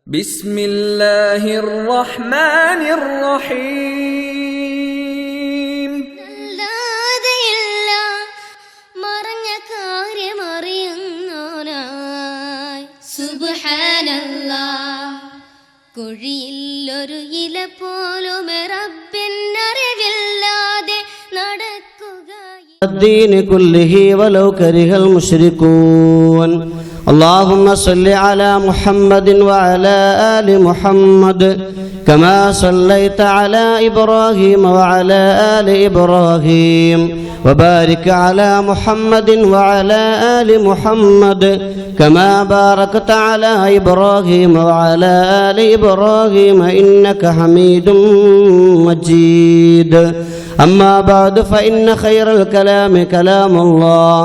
ബിസ്മില്ലാഹിർ റഹ്മാനിർ റഹീം. മറഞ്ഞ കാര്യമറിയുന്നോനായി സുബ്ഹാനല്ലാഹ്. കുഴിയിലൊരു ഇല പോലും റബ്ബിനറിവില്ലാതെ നടക്കുക. الدين كله ولو كره المشركون. اللهم صل على محمد وعلى آل محمد كما صليت على إبراهيم وعلى آل إبراهيم وبارك على محمد وعلى آل محمد كما باركت على إبراهيم وعلى آل إبراهيم إنك حميد مجيد. أما بعد فإن خير الكلام كلام الله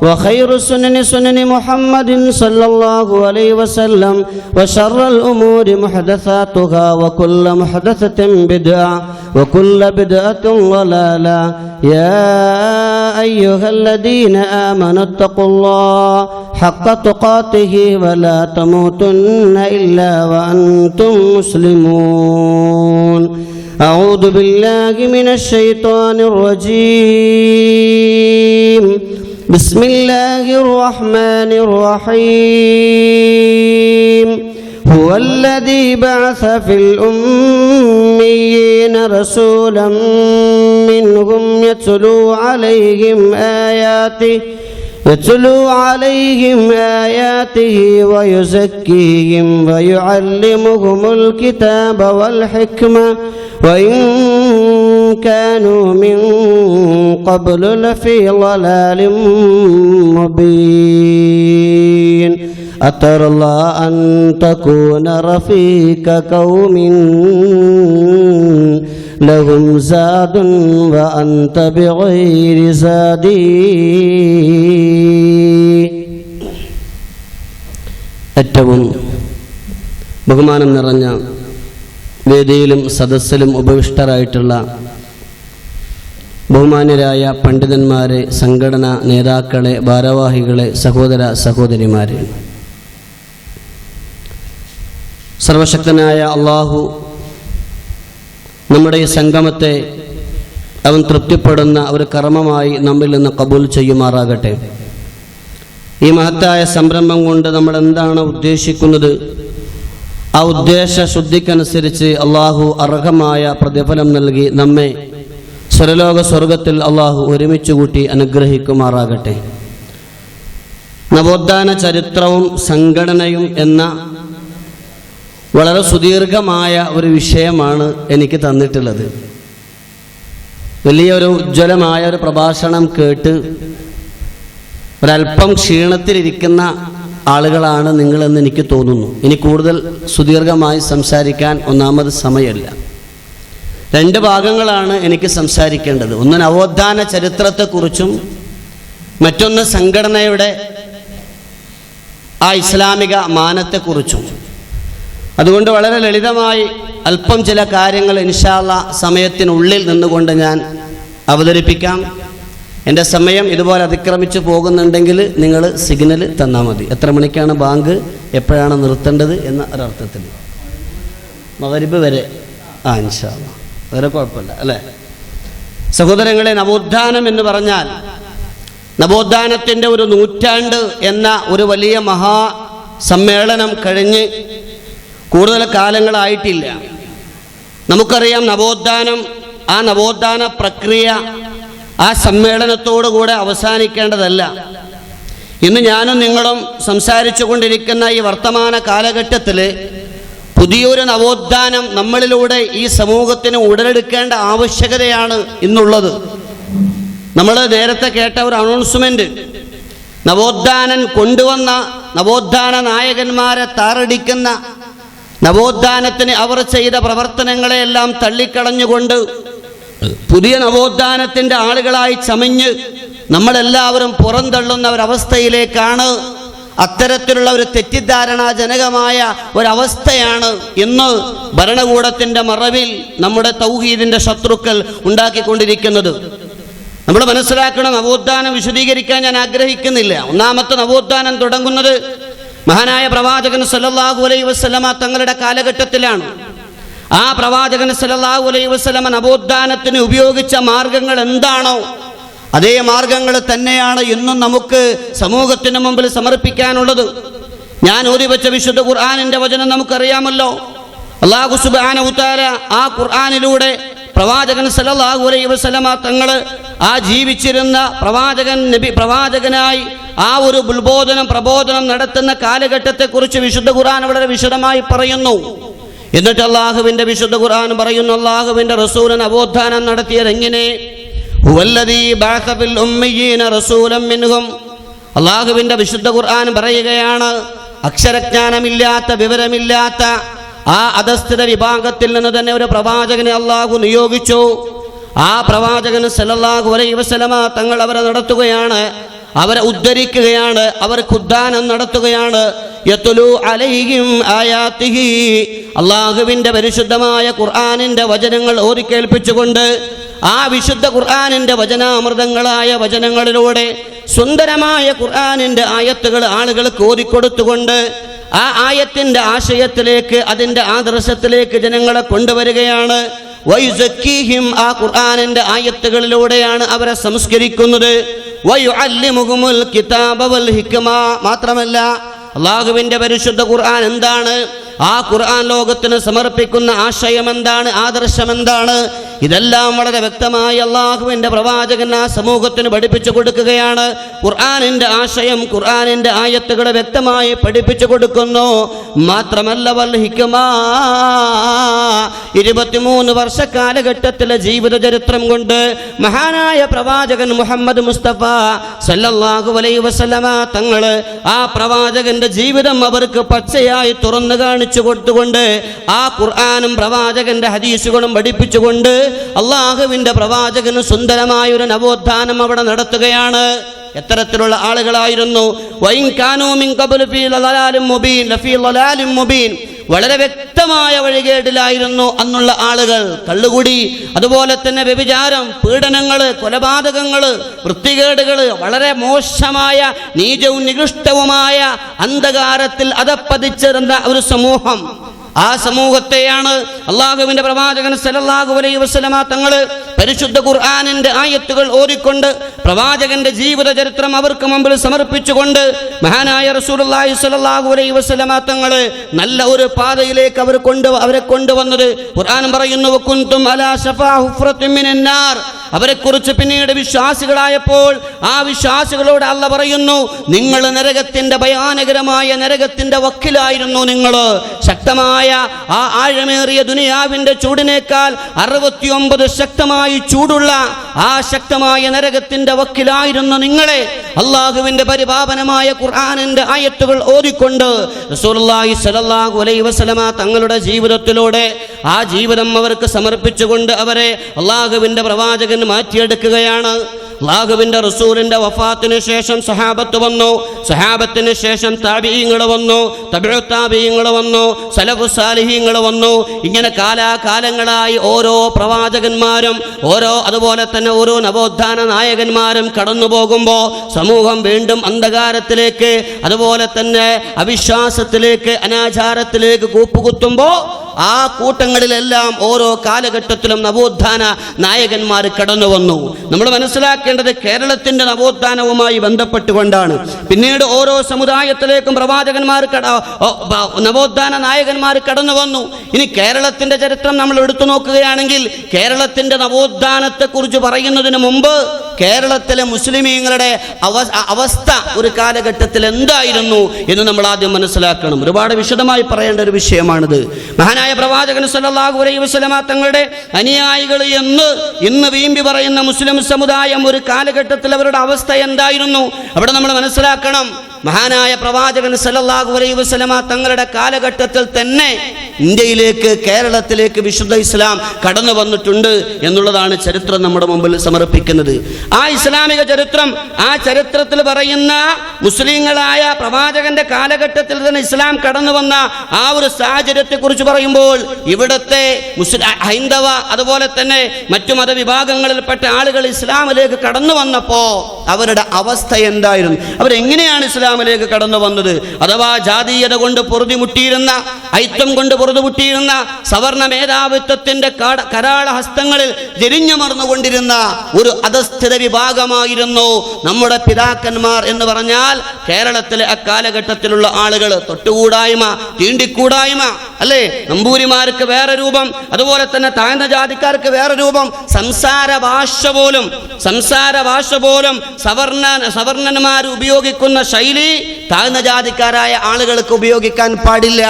وخير السنن سنن محمد صلى الله عليه وسلم وشر الأمور محدثاتها وكل محدثة بدعة وكل بدعة ضلالة. يا أيها الذين آمنوا اتقوا الله حق تقاته ولا تموتن إلا وأنتم مسلمون. أعوذ بالله من الشيطان الرجيم. بسم الله الرحمن الرحيم. هو الذي بعث في الأميين رسولا منهم يتلو عليهم آياته ويزكيهم ويعلمهم الكتاب والحكمة وإن كانوا من قبل لفي ضلال مبين. أترى الله أن تكون رفيق قوم لهم زاد وأنت بغير زاد. ഏറ്റവും ബഹുമാനം നിറഞ്ഞ വേദിയിലും സദസ്സിലും ഉപവിഷ്ടരായിട്ടുള്ള ബഹുമാന്യരായ പണ്ഡിതന്മാരെ, സംഘടനാ നേതാക്കളെ, ഭാരവാഹികളെ, സഹോദര സഹോദരിമാരെ, സർവശക്തനായ അള്ളാഹു നമ്മുടെ ഈ സംഗമത്തെ അവൻ തൃപ്തിപ്പെടുന്ന ഒരു കർമ്മമായി നമ്മിൽ നിന്ന് കബൂൽ ചെയ്യുമാറാകട്ടെ. ഈ മഹത്തായ സംരംഭം കൊണ്ട് നമ്മൾ എന്താണ് ഉദ്ദേശിക്കുന്നത്, ആ ഉദ്ദേശ ശുദ്ധിക്കനുസരിച്ച് അള്ളാഹു അർഹമായ പ്രതിഫലം നൽകി നമ്മെ സ്വരലോക സ്വർഗത്തിൽ അള്ളാഹു ഒരുമിച്ച് കൂട്ടി അനുഗ്രഹിക്കുമാറാകട്ടെ. നവോത്ഥാന ചരിത്രവും സംഘടനയും എന്ന വളരെ സുദീർഘമായ ഒരു വിഷയമാണ് എനിക്ക് തന്നിട്ടുള്ളത്. വലിയൊരു ഉജ്ജ്വലമായ ഒരു പ്രഭാഷണം കേട്ട് ഒരല്പം ക്ഷീണത്തിലിരിക്കുന്ന ആളുകളാണ് നിങ്ങളെന്ന് എനിക്ക് തോന്നുന്നു. ഇനി കൂടുതൽ സുദീർഘമായി സംസാരിക്കാൻ ഒന്നാമത് സമയമല്ല. രണ്ട് ഭാഗങ്ങളാണ് എനിക്ക് സംസാരിക്കേണ്ടത്. ഒന്ന് നവോത്ഥാന ചരിത്രത്തെക്കുറിച്ചും മറ്റൊന്ന് സംഘടനയുടെ ആ ഇസ്ലാമിക മാനത്തെക്കുറിച്ചും. അതുകൊണ്ട് വളരെ ലളിതമായി അല്പം ചില കാര്യങ്ങൾ ഇൻഷാ അല്ലാഹ് സമയത്തിനുള്ളിൽ നിന്നുകൊണ്ട് ഞാൻ അവതരിപ്പിക്കാം. എൻ്റെ സമയം ഇതുപോലെ അതിക്രമിച്ച് പോകുന്നുണ്ടെങ്കിൽ നിങ്ങൾ സിഗ്നൽ തന്നാൽ മതി. എത്ര മണിക്കാണ് ബാങ്ക്, എപ്പോഴാണ് നിർത്തേണ്ടത് എന്ന ഒരർത്ഥത്തിൽ. മഗ്‌രിബ് വരെ ഇൻഷാ അല്ലാഹ്, വേറെ കുഴപ്പമില്ല അല്ലേ. സഹോദരങ്ങളെ, നവോത്ഥാനം എന്ന് പറഞ്ഞാൽ നവോത്ഥാനത്തിൻ്റെ ഒരു നൂറ്റാണ്ട് എന്ന ഒരു വലിയ മഹാസമ്മേളനം കഴിഞ്ഞ് കൂടുതൽ കാലങ്ങളായിട്ടില്ല. നമുക്കറിയാം നവോത്ഥാനം, ആ നവോത്ഥാന പ്രക്രിയ ആ സമ്മേളനത്തോടുകൂടെ അവസാനിക്കേണ്ടതല്ല. ഇന്ന് ഞാനും നിങ്ങളും സംസാരിച്ചു കൊണ്ടിരിക്കുന്ന ഈ വർത്തമാന കാലഘട്ടത്തിൽ പുതിയൊരു നവോത്ഥാനം നമ്മളിലൂടെ ഈ സമൂഹത്തിന് ഉടലെടുക്കേണ്ട ആവശ്യകതയാണ് ഇന്നുള്ളത്. നമ്മൾ നേരത്തെ കേട്ട ഒരു അനൗൺസ്മെന്റ്, നവോത്ഥാനം കൊണ്ടുവന്ന നവോത്ഥാന നായകന്മാരെ താറടിക്കുന്ന, നവോത്ഥാനത്തിന് അവർ ചെയ്ത പ്രവർത്തനങ്ങളെയെല്ലാം തള്ളിക്കളഞ്ഞുകൊണ്ട് പുതിയ നവോത്ഥാനത്തിൻ്റെ ആളുകളായി ചമഞ്ഞ് നമ്മളെല്ലാവരും പുറന്തള്ളുന്ന ഒരവസ്ഥയിലേക്കാണ്, അത്തരത്തിലുള്ള ഒരു തെറ്റിദ്ധാരണാജനകമായ ഒരവസ്ഥയാണ് ഇന്ന് ഭരണകൂടത്തിൻ്റെ മറവിൽ നമ്മുടെ തൗഹീദിൻ്റെ ശത്രുക്കൾ ഉണ്ടാക്കിക്കൊണ്ടിരിക്കുന്നത്. നമ്മൾ മനസ്സിലാക്കണം, നവോത്ഥാനം വിശദീകരിക്കാൻ ഞാൻ ആഗ്രഹിക്കുന്നില്ല. ഒന്നാമത്തെ നവോത്ഥാനം തുടങ്ങുന്നത് മഹാനായ പ്രവാചകൻ സല്ലല്ലാഹു അലൈഹി വസല്ലമ തങ്ങളുടെ കാലഘട്ടത്തിലാണ്. ആ പ്രവാചകൻ സല്ലല്ലാഹു അലൈഹി വസല്ലമ നവോത്ഥാനത്തിന് ഉപയോഗിച്ച മാർഗങ്ങൾ എന്താണോ അതേ മാർഗങ്ങൾ തന്നെയാണ് ഇന്നും നമുക്ക് സമൂഹത്തിന് മുമ്പിൽ സമർപ്പിക്കാനുള്ളത്. ഞാൻ ഓതിവെച്ച വിശുദ്ധ ഖുർആനിന്റെ വചനം നമുക്കറിയാമല്ലോ. അല്ലാഹു സുബ്ഹാനഹു തആല ആ ഖുർആനിലൂടെ പ്രവാചകൻ സല്ലല്ലാഹു അലൈഹി വസല്ലമ തങ്ങൾ ആ ജീവിച്ചിരുന്ന പ്രവാചകനായി ആ ഒരു പ്രബോധനം നടത്തുന്ന കാലഘട്ടത്തെക്കുറിച്ച് വിശുദ്ധ ഖുർആൻ വളരെ വിശദമായി പറയുന്നു. എന്നിട്ട് അല്ലാഹുവിന്റെ വിശുദ്ധ ഖുർആൻ പറയുന്നു, അല്ലാഹുവിന്റെ റസൂൽ നവോത്ഥാനം നടത്തിയത് എങ്ങനെ? ഹുവല്ലദീ ബഅസ ഫിൽ ഉമ്മയ്യീന റസൂലൻ മിൻഹും. അല്ലാഹുവിന്റെ വിശുദ്ധ ഖുർആൻ പറയുകയാണ്, അക്ഷരജ്ഞാനമില്ലാത്ത വിവരമില്ലാത്ത ആ അധസ്ഥിത വിഭാഗത്തിൽ നിന്ന് തന്നെ ഒരു പ്രവാചകനെ അല്ലാഹു നിയോഗിച്ചു. ആ പ്രവാചകൻ സല്ലല്ലാഹു അലൈഹി വസല്ലമ തങ്ങൾ അവരെ നടത്തുകയാണ്, അവരെ ഉദ്ധരിക്കുകയാണ്, അവർക്ക് ഉദ്ധാനം നടത്തുകയാണ്. യത്ലു അലൈഹിം ആയാതിഹി, അല്ലാഹുവിന്റെ പരിശുദ്ധമായ ഖുർആനിന്റെ വചനങ്ങൾ ഓതിക്കേൽപ്പിച്ചുകൊണ്ട് ആ വിശുദ്ധ ഖുർആനിന്റെ വചനാമൃതങ്ങളായ വചനങ്ങളിലൂടെ സുന്ദരമായ ഖുർആനിന്റെ ആയത്തുകൾ ആളുകൾക്ക് ഓതിക്കൊടുത്തുകൊണ്ട് ആ ആയത്തിന്റെ ആശയത്തിലേക്ക്, അതിന്റെ ആദർശത്തിലേക്ക് ജനങ്ങളെ കൊണ്ടുവരികയാണ്. വയുസക്കീഹിം, ആ ഖുർആനിന്റെ ആയത്തുകളിലൂടെയാണ് അവരെ സംസ്കരിക്കുന്നത്. വയുഅല്ലിമുഹുമുൽ കിതാബ വൽ ഹിക്മ, മാത്രമല്ല അല്ലാഹുവിന്റെ പരിശുദ്ധ ഖുർആൻ എന്താണ്, ആ ഖുർആൻ ലോകത്തിന് സമർപ്പിക്കുന്ന ആശയം എന്താണ്, ആദർശം എന്താണ്, ഇതെല്ലാം വളരെ വ്യക്തമായി അല്ലാഹുവിന്റെ പ്രവാചകൻ ആ സമൂഹത്തിന് പഠിപ്പിച്ചു കൊടുക്കുകയാണ്. ഖുർആനിന്റെ ആശയം, ഖുർആനിന്റെ ആയത്തുകളെ വ്യക്തമായി പഠിപ്പിച്ചു കൊടുക്കുന്നു. മാത്രമല്ല വൽ ഹിക്മ, 23 വർഷ കാലഘട്ടത്തിലെ ജീവിത ചരിത്രം കൊണ്ട് മഹാനായ പ്രവാചകൻ മുഹമ്മദ് മുസ്തഫ സല്ലല്ലാഹു അലൈഹി വസല്ലമ തങ്ങൾ ആ പ്രവാചകന്റെ ജീവിതം അവർക്ക് പച്ചയായി തുറന്നു കാണിച്ചു കൊടുത്തുകൊണ്ട് ആ ഖുർആനും പ്രവാചകന്റെ ഹദീസുകളും പഠിപ്പിച്ചുകൊണ്ട് അല്ലാഹുവിന്റെ പ്രവാചകന് സുന്ദരമായ ഒരു നവോത്ഥാനം അവിടെ നടത്തുകയാണ്. എത്തരത്തിലുള്ള ആളുകളായിരുന്നു? വൈൻ കാനൂ മിൻ ഖബ്ലു ഫീ ളലാലിൻ മുബീൻ, ലഫീ ളലാലിൻ മുബീൻ, വളരെ വ്യക്തമായ വഴികേടിലായിരുന്നു അന്നുള്ള ആളുകൾ. കള്ളുകുടി, അതുപോലെ തന്നെ വ്യഭിചാരം, പീഡനങ്ങൾ, കൊലപാതകങ്ങൾ, വൃത്തികേടുകൾ, വളരെ മോശമായ നീചവും നികൃഷ്ടവുമായ അന്ധകാരത്തിൽ അധപ്പതിച്ചിരുന്ന ഒരു സമൂഹം. ആ സമൂഹത്തെയാണ് അല്ലാഹുവിന്റെ പ്രവാചകൻ സല്ലല്ലാഹു അലൈഹി വസല്ലമ തങ്ങൾ പരിശുദ്ധ ഖുർആനിന്റെ ആയത്തുകൾ ഓതിക്കൊണ്ട് പ്രവാചകന്റെ ജീവിത ചരിത്രം അവർക്ക് മുമ്പിൽ സമർപ്പിച്ചുകൊണ്ട് മഹാനായ റസൂലുള്ളാഹി സ്വല്ലല്ലാഹു അലൈഹി വസല്ലമ തങ്ങൾ നല്ല ഒരു പാതയിലേക്ക് അവരെ കൊണ്ടുവന്നത്. ഖുർആൻ പറയുന്നു, വകുൻതും അലാ ശഫാ ഹുഫ്റത്തിൻ മിനൻ നാർ. അവരെക്കുറിച്ച് പിന്നീട് വിശ്വാസികളായപ്പോൾ ആ വിശ്വാസികളോട് അല്ലാഹ് പറയുന്നു, നിങ്ങൾ നരകത്തിന്റെ ഭയാനകരമായ നരകത്തിന്റെ വക്കിലായിരുന്നു. നിങ്ങൾ ശക്തമായ ആ ആഴമേറിയ ദുനിയാവിന്റെ ചൂടിനേക്കാൾ 69 ശക്തമായി ചൂടുള്ള ആ ശക്തമായ നരകത്തിന്റെ വക്കിലായിരുന്നു നിങ്ങളെ. അല്ലാഹുവിന്റെ പരിപാവനമായ ഖുർആനിന്റെ ആയത്തുകൾ ഓതിക്കൊണ്ട് റസൂലുള്ളാഹി സ്വല്ലല്ലാഹു അലൈഹി വസല്ലമ തങ്ങളുടെ ജീവിതത്തിലൂടെ ആ ജീവിതം അവർക്ക് സമർപ്പിച്ചുകൊണ്ട് അവരെ അല്ലാഹുവിന്റെ പ്രവാചകൻ മാറ്റിയെടുക്കുകയാണ്. അല്ലാഹുവിന്റെ റസൂലിന്റെ വഫാത്തിന് ശേഷം സഹാബത്ത് വന്നു, സഹാബത്തിന് ശേഷം താബിഈങ്ങൾ വന്നു, തബിഉ താബിഈങ്ങൾ വന്നു, സലഫു സാലിഹീങ്ങൾ വന്നു. ഇങ്ങനെ കാലാകാലങ്ങളായി ഓരോ പ്രവാചകന്മാരും അതുപോലെ തന്നെ ഓരോ നവോത്ഥാന നായകന്മാരും കടന്നു പോകുമ്പോൾ സമൂഹം വീണ്ടും അന്ധകാരത്തിലേക്ക്, അതുപോലെ തന്നെ അവിശ്വാസത്തിലേക്ക്, അനാചാരത്തിലേക്ക് കൂപ്പുകുത്തുമ്പോൾ ആ കൂട്ടങ്ങളിലെല്ലാം ഓരോ കാലഘട്ടത്തിലും നവോത്ഥാന നായകന്മാർ കടന്നു വന്നു. നമ്മൾ മനസ്സിലാക്കേണ്ടത് കേരളത്തിന്റെ നവോത്ഥാനവുമായി ബന്ധപ്പെട്ടുകൊണ്ടാണ്. പിന്നീട് ഓരോ സമുദായത്തിലേക്കും പ്രവാചകന്മാർ നവോത്ഥാന നായകന്മാർ കടന്നു വന്നു. ഇനി കേരളത്തിന്റെ ചരിത്രം നമ്മൾ എടുത്തു നോക്കുകയാണെങ്കിൽ കേരളത്തിന്റെ നവോത്ഥാനത്തെക്കുറിച്ച് പറയുന്നതിന് മുമ്പ് കേരളത്തിലെ മുസ്ലിമീങ്ങളുടെ അവസ്ഥ ഒരു കാലഘട്ടത്തിൽ എന്തായിരുന്നു എന്ന് നമ്മൾ ആദ്യം മനസ്സിലാക്കണം. ഒരുപാട് വിശദമായി പറയേണ്ട ഒരു വിഷയമാണിത്. മഹാനായ പ്രവാചകൻ സല്ലല്ലാഹു അലൈഹി വസല്ലമ തങ്ങളുടെ അനുയായികൾ ഇന്ന് വീമ്പി പറയുന്ന മുസ്ലിം സമുദായം ഒരു കാലഘട്ടത്തിൽ അവരുടെ അവസ്ഥ എന്തായിരുന്നു അവിടെ നമ്മൾ മനസ്സിലാക്കണം. മഹാനായ പ്രവാചകൻ സല്ലല്ലാഹു അലൈഹി വസല്ലമ തങ്ങളുടെ കാലഘട്ടത്തിൽ തന്നെ ഇന്ത്യയിലേക്ക്, കേരളത്തിലേക്ക് വിശുദ്ധ ഇസ്ലാം കടന്നു വന്നിട്ടുണ്ട് എന്നുള്ളതാണ് ചരിത്രം നമ്മുടെ മുമ്പിൽ സമർപ്പിക്കുന്നത്. ആ ഇസ്ലാമിക ചരിത്രം, ആ ചരിത്രത്തിൽ പറയുന്ന മുസ്ലിങ്ങളായ പ്രവാചകന്റെ കാലഘട്ടത്തിൽ തന്നെ ഇസ്ലാം കടന്നു വന്ന ആ ഒരു സാഹചര്യത്തെക്കുറിച്ച് പറയുമ്പോൾ ഇവിടുത്തെ ഹൈന്ദവ അതുപോലെ തന്നെ മറ്റു മതവിഭാഗങ്ങളിൽപ്പെട്ട ആളുകൾ ഇസ്ലാമിലേക്ക് കടന്നു വന്നപ്പോൾ അവരുടെ അവസ്ഥ എന്തായിരുന്നു, അവരെങ്ങനെയാണ് ഇസ്ലാം ഇസ്ലാമിലേക്ക് കടന്നു വന്നത്. അഥവാ ജാതീയത കൊണ്ട് പൊറുതിമുട്ടിയിരുന്ന, ഐത്വം കൊണ്ട് പൊറുതിമുട്ടിയിരുന്ന, സവർണ മേധാവിത്വത്തിന്റെ കരാള ഹസ്തങ്ങളിൽ ജെരിഞ്ഞമർന്നുകൊണ്ടിരുന്ന ഒരു അധസ്ഥിത വിഭാഗമായിരുന്നു നമ്മുടെ പിതാക്കന്മാർ എന്ന് പറഞ്ഞാൽ കേരളത്തിലെ അക്കാലഘട്ടത്തിലുള്ള ആളുകൾ. തൊട്ടുകൂടായ്മ, തീണ്ടിക്കൂടായ്മ, അല്ലേ? നമ്പൂരിമാർക്ക് വേറെ രൂപം, അതുപോലെ തന്നെ താഴ്ന്ന ജാതിക്കാർക്ക് വേറെ രൂപം. സംസാര ഭാഷ പോലും സവർണന്മാർ ഉപയോഗിക്കുന്ന ശൈലി താഴ്ന്ന ജാതിക്കാരായ ആളുകൾക്ക് ഉപയോഗിക്കാൻ പാടില്ല.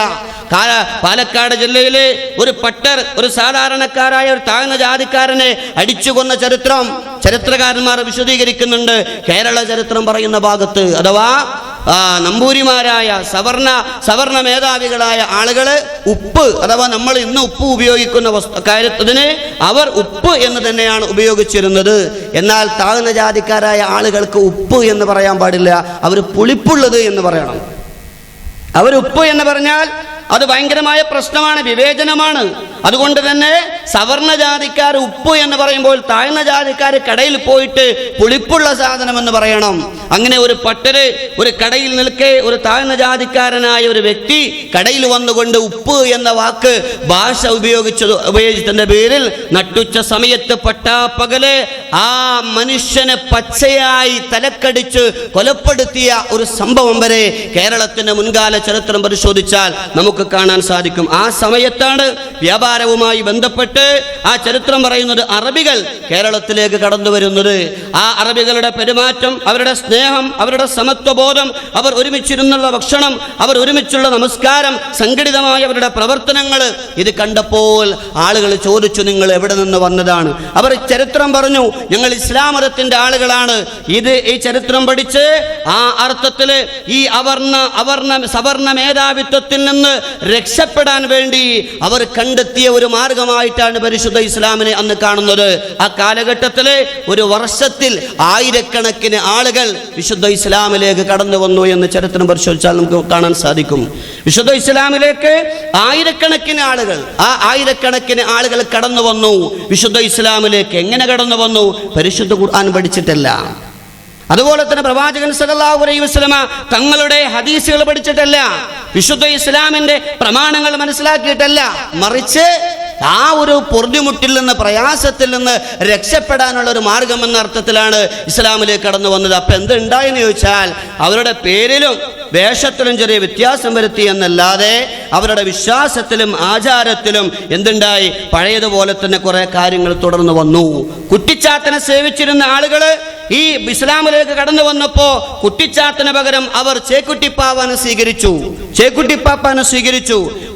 പാലക്കാട് ജില്ലയിലെ ഒരു പട്ടർ ഒരു സാധാരണക്കാരായ ഒരു താഴ്ന്ന ജാതിക്കാരനെ അടിച്ചുകൊന്ന ചരിത്രം ചരിത്രകാരന്മാർ വിശദീകരിക്കുന്നുണ്ട്. കേരള ചരിത്രം പറയുന്ന ഭാഗത്ത് അഥവാ നമ്പൂരിമാരായ സവർണ മേധാവികളായ ആളുകള് ഉപ്പ്, അഥവാ നമ്മൾ ഇന്ന് ഉപ്പ് ഉപയോഗിക്കുന്ന കാര്യത്തിന് അവർ ഉപ്പ് എന്ന് തന്നെയാണ് ഉപയോഗിച്ചിരുന്നത്. എന്നാൽ താഴ്ന്ന ജാതിക്കാരായ ആളുകൾക്ക് ഉപ്പ് എന്ന് പറയാൻ പാടില്ല, അവർ പുളിപ്പുള്ളത് എന്ന് പറയണം. അവർ ഉപ്പ് എന്ന് പറഞ്ഞാൽ അത് ഭയങ്കരമായ പ്രശ്നമാണ്, വിവേചനമാണ്. അതുകൊണ്ട് തന്നെ സവർണ ജാതിക്കാർ ഉപ്പ് എന്ന് പറയുമ്പോൾ താഴ്ന്ന ജാതിക്കാർ കടയിൽ പോയിട്ട് പുളിപ്പുള്ള സാധനം എന്ന് പറയണം. അങ്ങനെ ഒരു പട്ടര് ഒരു കടയിൽ നിൽക്കെ ഒരു താഴ്ന്ന ഒരു വ്യക്തി കടയിൽ വന്നുകൊണ്ട് ഉപ്പ് എന്ന വാക്ക് ഭാഷ ഉപയോഗിച്ചതിന്റെ പേരിൽ നട്ടുച്ച സമയത്ത് പട്ടാപ്പകല് ആ മനുഷ്യനെ പച്ചയായി തലക്കടിച്ച് കൊലപ്പെടുത്തിയ ഒരു സംഭവം വരെ കേരളത്തിന്റെ മുൻകാല ചരിത്രം പരിശോധിച്ചാൽ നമുക്ക് കാണാൻ സാധിക്കും. ആ സമയത്താണ് വ്യാപാരവുമായി ബന്ധപ്പെട്ട് ആ ചരിത്രം പറയുന്നത് അറബികൾ കേരളത്തിലേക്ക് കടന്നു വരുന്നത്. ആ അറബികളുടെ പെരുമാറ്റം, അവരുടെ സ്നേഹം, അവരുടെ സമത്വബോധം, അവർ ഒരുമിച്ചിരുന്നുള്ള ഭക്ഷണം, അവർ ഒരുമിച്ചുള്ള നമസ്കാരം, സംഘടിതമായ അവരുടെ പ്രവർത്തനങ്ങൾ, ഇത് കണ്ടപ്പോൾ ആളുകൾ ചോദിച്ചു, നിങ്ങൾ എവിടെ നിന്ന് വന്നതാണ്? അവർ ചരിത്രം പറഞ്ഞു, ഞങ്ങൾ ഇസ്ലാം മതത്തിന്റെ ആളുകളാണ്. ഈ ചരിത്രം പഠിച്ച് ആ അർത്ഥത്തിൽ ഈ സവർണ മേധാവിത്വത്തിൽ നിന്ന് രക്ഷപ്പെടാൻ വേണ്ടി അവർ കണ്ടെത്തിയ ഒരു മാർഗമായിട്ടാണ് പരിശുദ്ധ ഇസ്ലാമിനെ അന്ന് കാണുന്നത്. ആ കാലഘട്ടത്തിൽ ഒരു വർഷത്തിൽ ആയിരക്കണക്കിന് ആളുകൾ വിശുദ്ധ ഇസ്ലാമിലേക്ക് കടന്നു വന്നു എന്ന് ചരിത്രം പരിശോധിച്ചാൽ നമുക്ക് കാണാൻ സാധിക്കും. വിശുദ്ധ ഇസ്ലാമിലേക്ക് ആയിരക്കണക്കിന് ആളുകൾ കടന്നു വന്നു. വിശുദ്ധ ഇസ്ലാമിലേക്ക് എങ്ങനെ കടന്നു വന്നു? പരിശുദ്ധ ഖുർആൻ പഠിച്ചിട്ടല്ല. അതുപോലെ തന്നെ പ്രവാചകൻ സല്ലല്ലാഹു അലൈഹി വസല്ലമ തങ്ങളുടെ ഹദീസുകൾ പഠിച്ചിട്ടല്ല, വിശുദ്ധ ഇസ്ലാമിന്റെ പ്രമാണങ്ങൾ മനസ്സിലാക്കിയിട്ടല്ല, മറിച്ച് ആ ഒരു പൊറുതിമുട്ടിൽ നിന്ന്, പ്രയാസത്തിൽ നിന്ന് രക്ഷപ്പെടാനുള്ള ഒരു മാർഗം എന്ന അർത്ഥത്തിലാണ് ഇസ്ലാമിലേക്ക് കടന്നു വന്നത്. അപ്പൊ എന്തുണ്ടായെന്ന് ചോദിച്ചാൽ അവരുടെ പേരിലും വേഷത്തിലും ചെറിയ വ്യത്യാസം വരുത്തി എന്നല്ലാതെ അവരുടെ വിശ്വാസത്തിലും ആചാരത്തിലും എന്തുണ്ടായി? പഴയതുപോലെ തന്നെ കുറെ കാര്യങ്ങൾ തുടർന്നു വന്നു. കുട്ടിച്ചാത്തനെ സേവിച്ചിരുന്ന ആളുകള് ഈ ഇസ്ലാമിലേക്ക് കടന്നു വന്നപ്പോ കുട്ടിച്ചാത്തന് പകരം അവർ ചേക്കുട്ടിപ്പാപ്പാനെ സ്വീകരിച്ചു.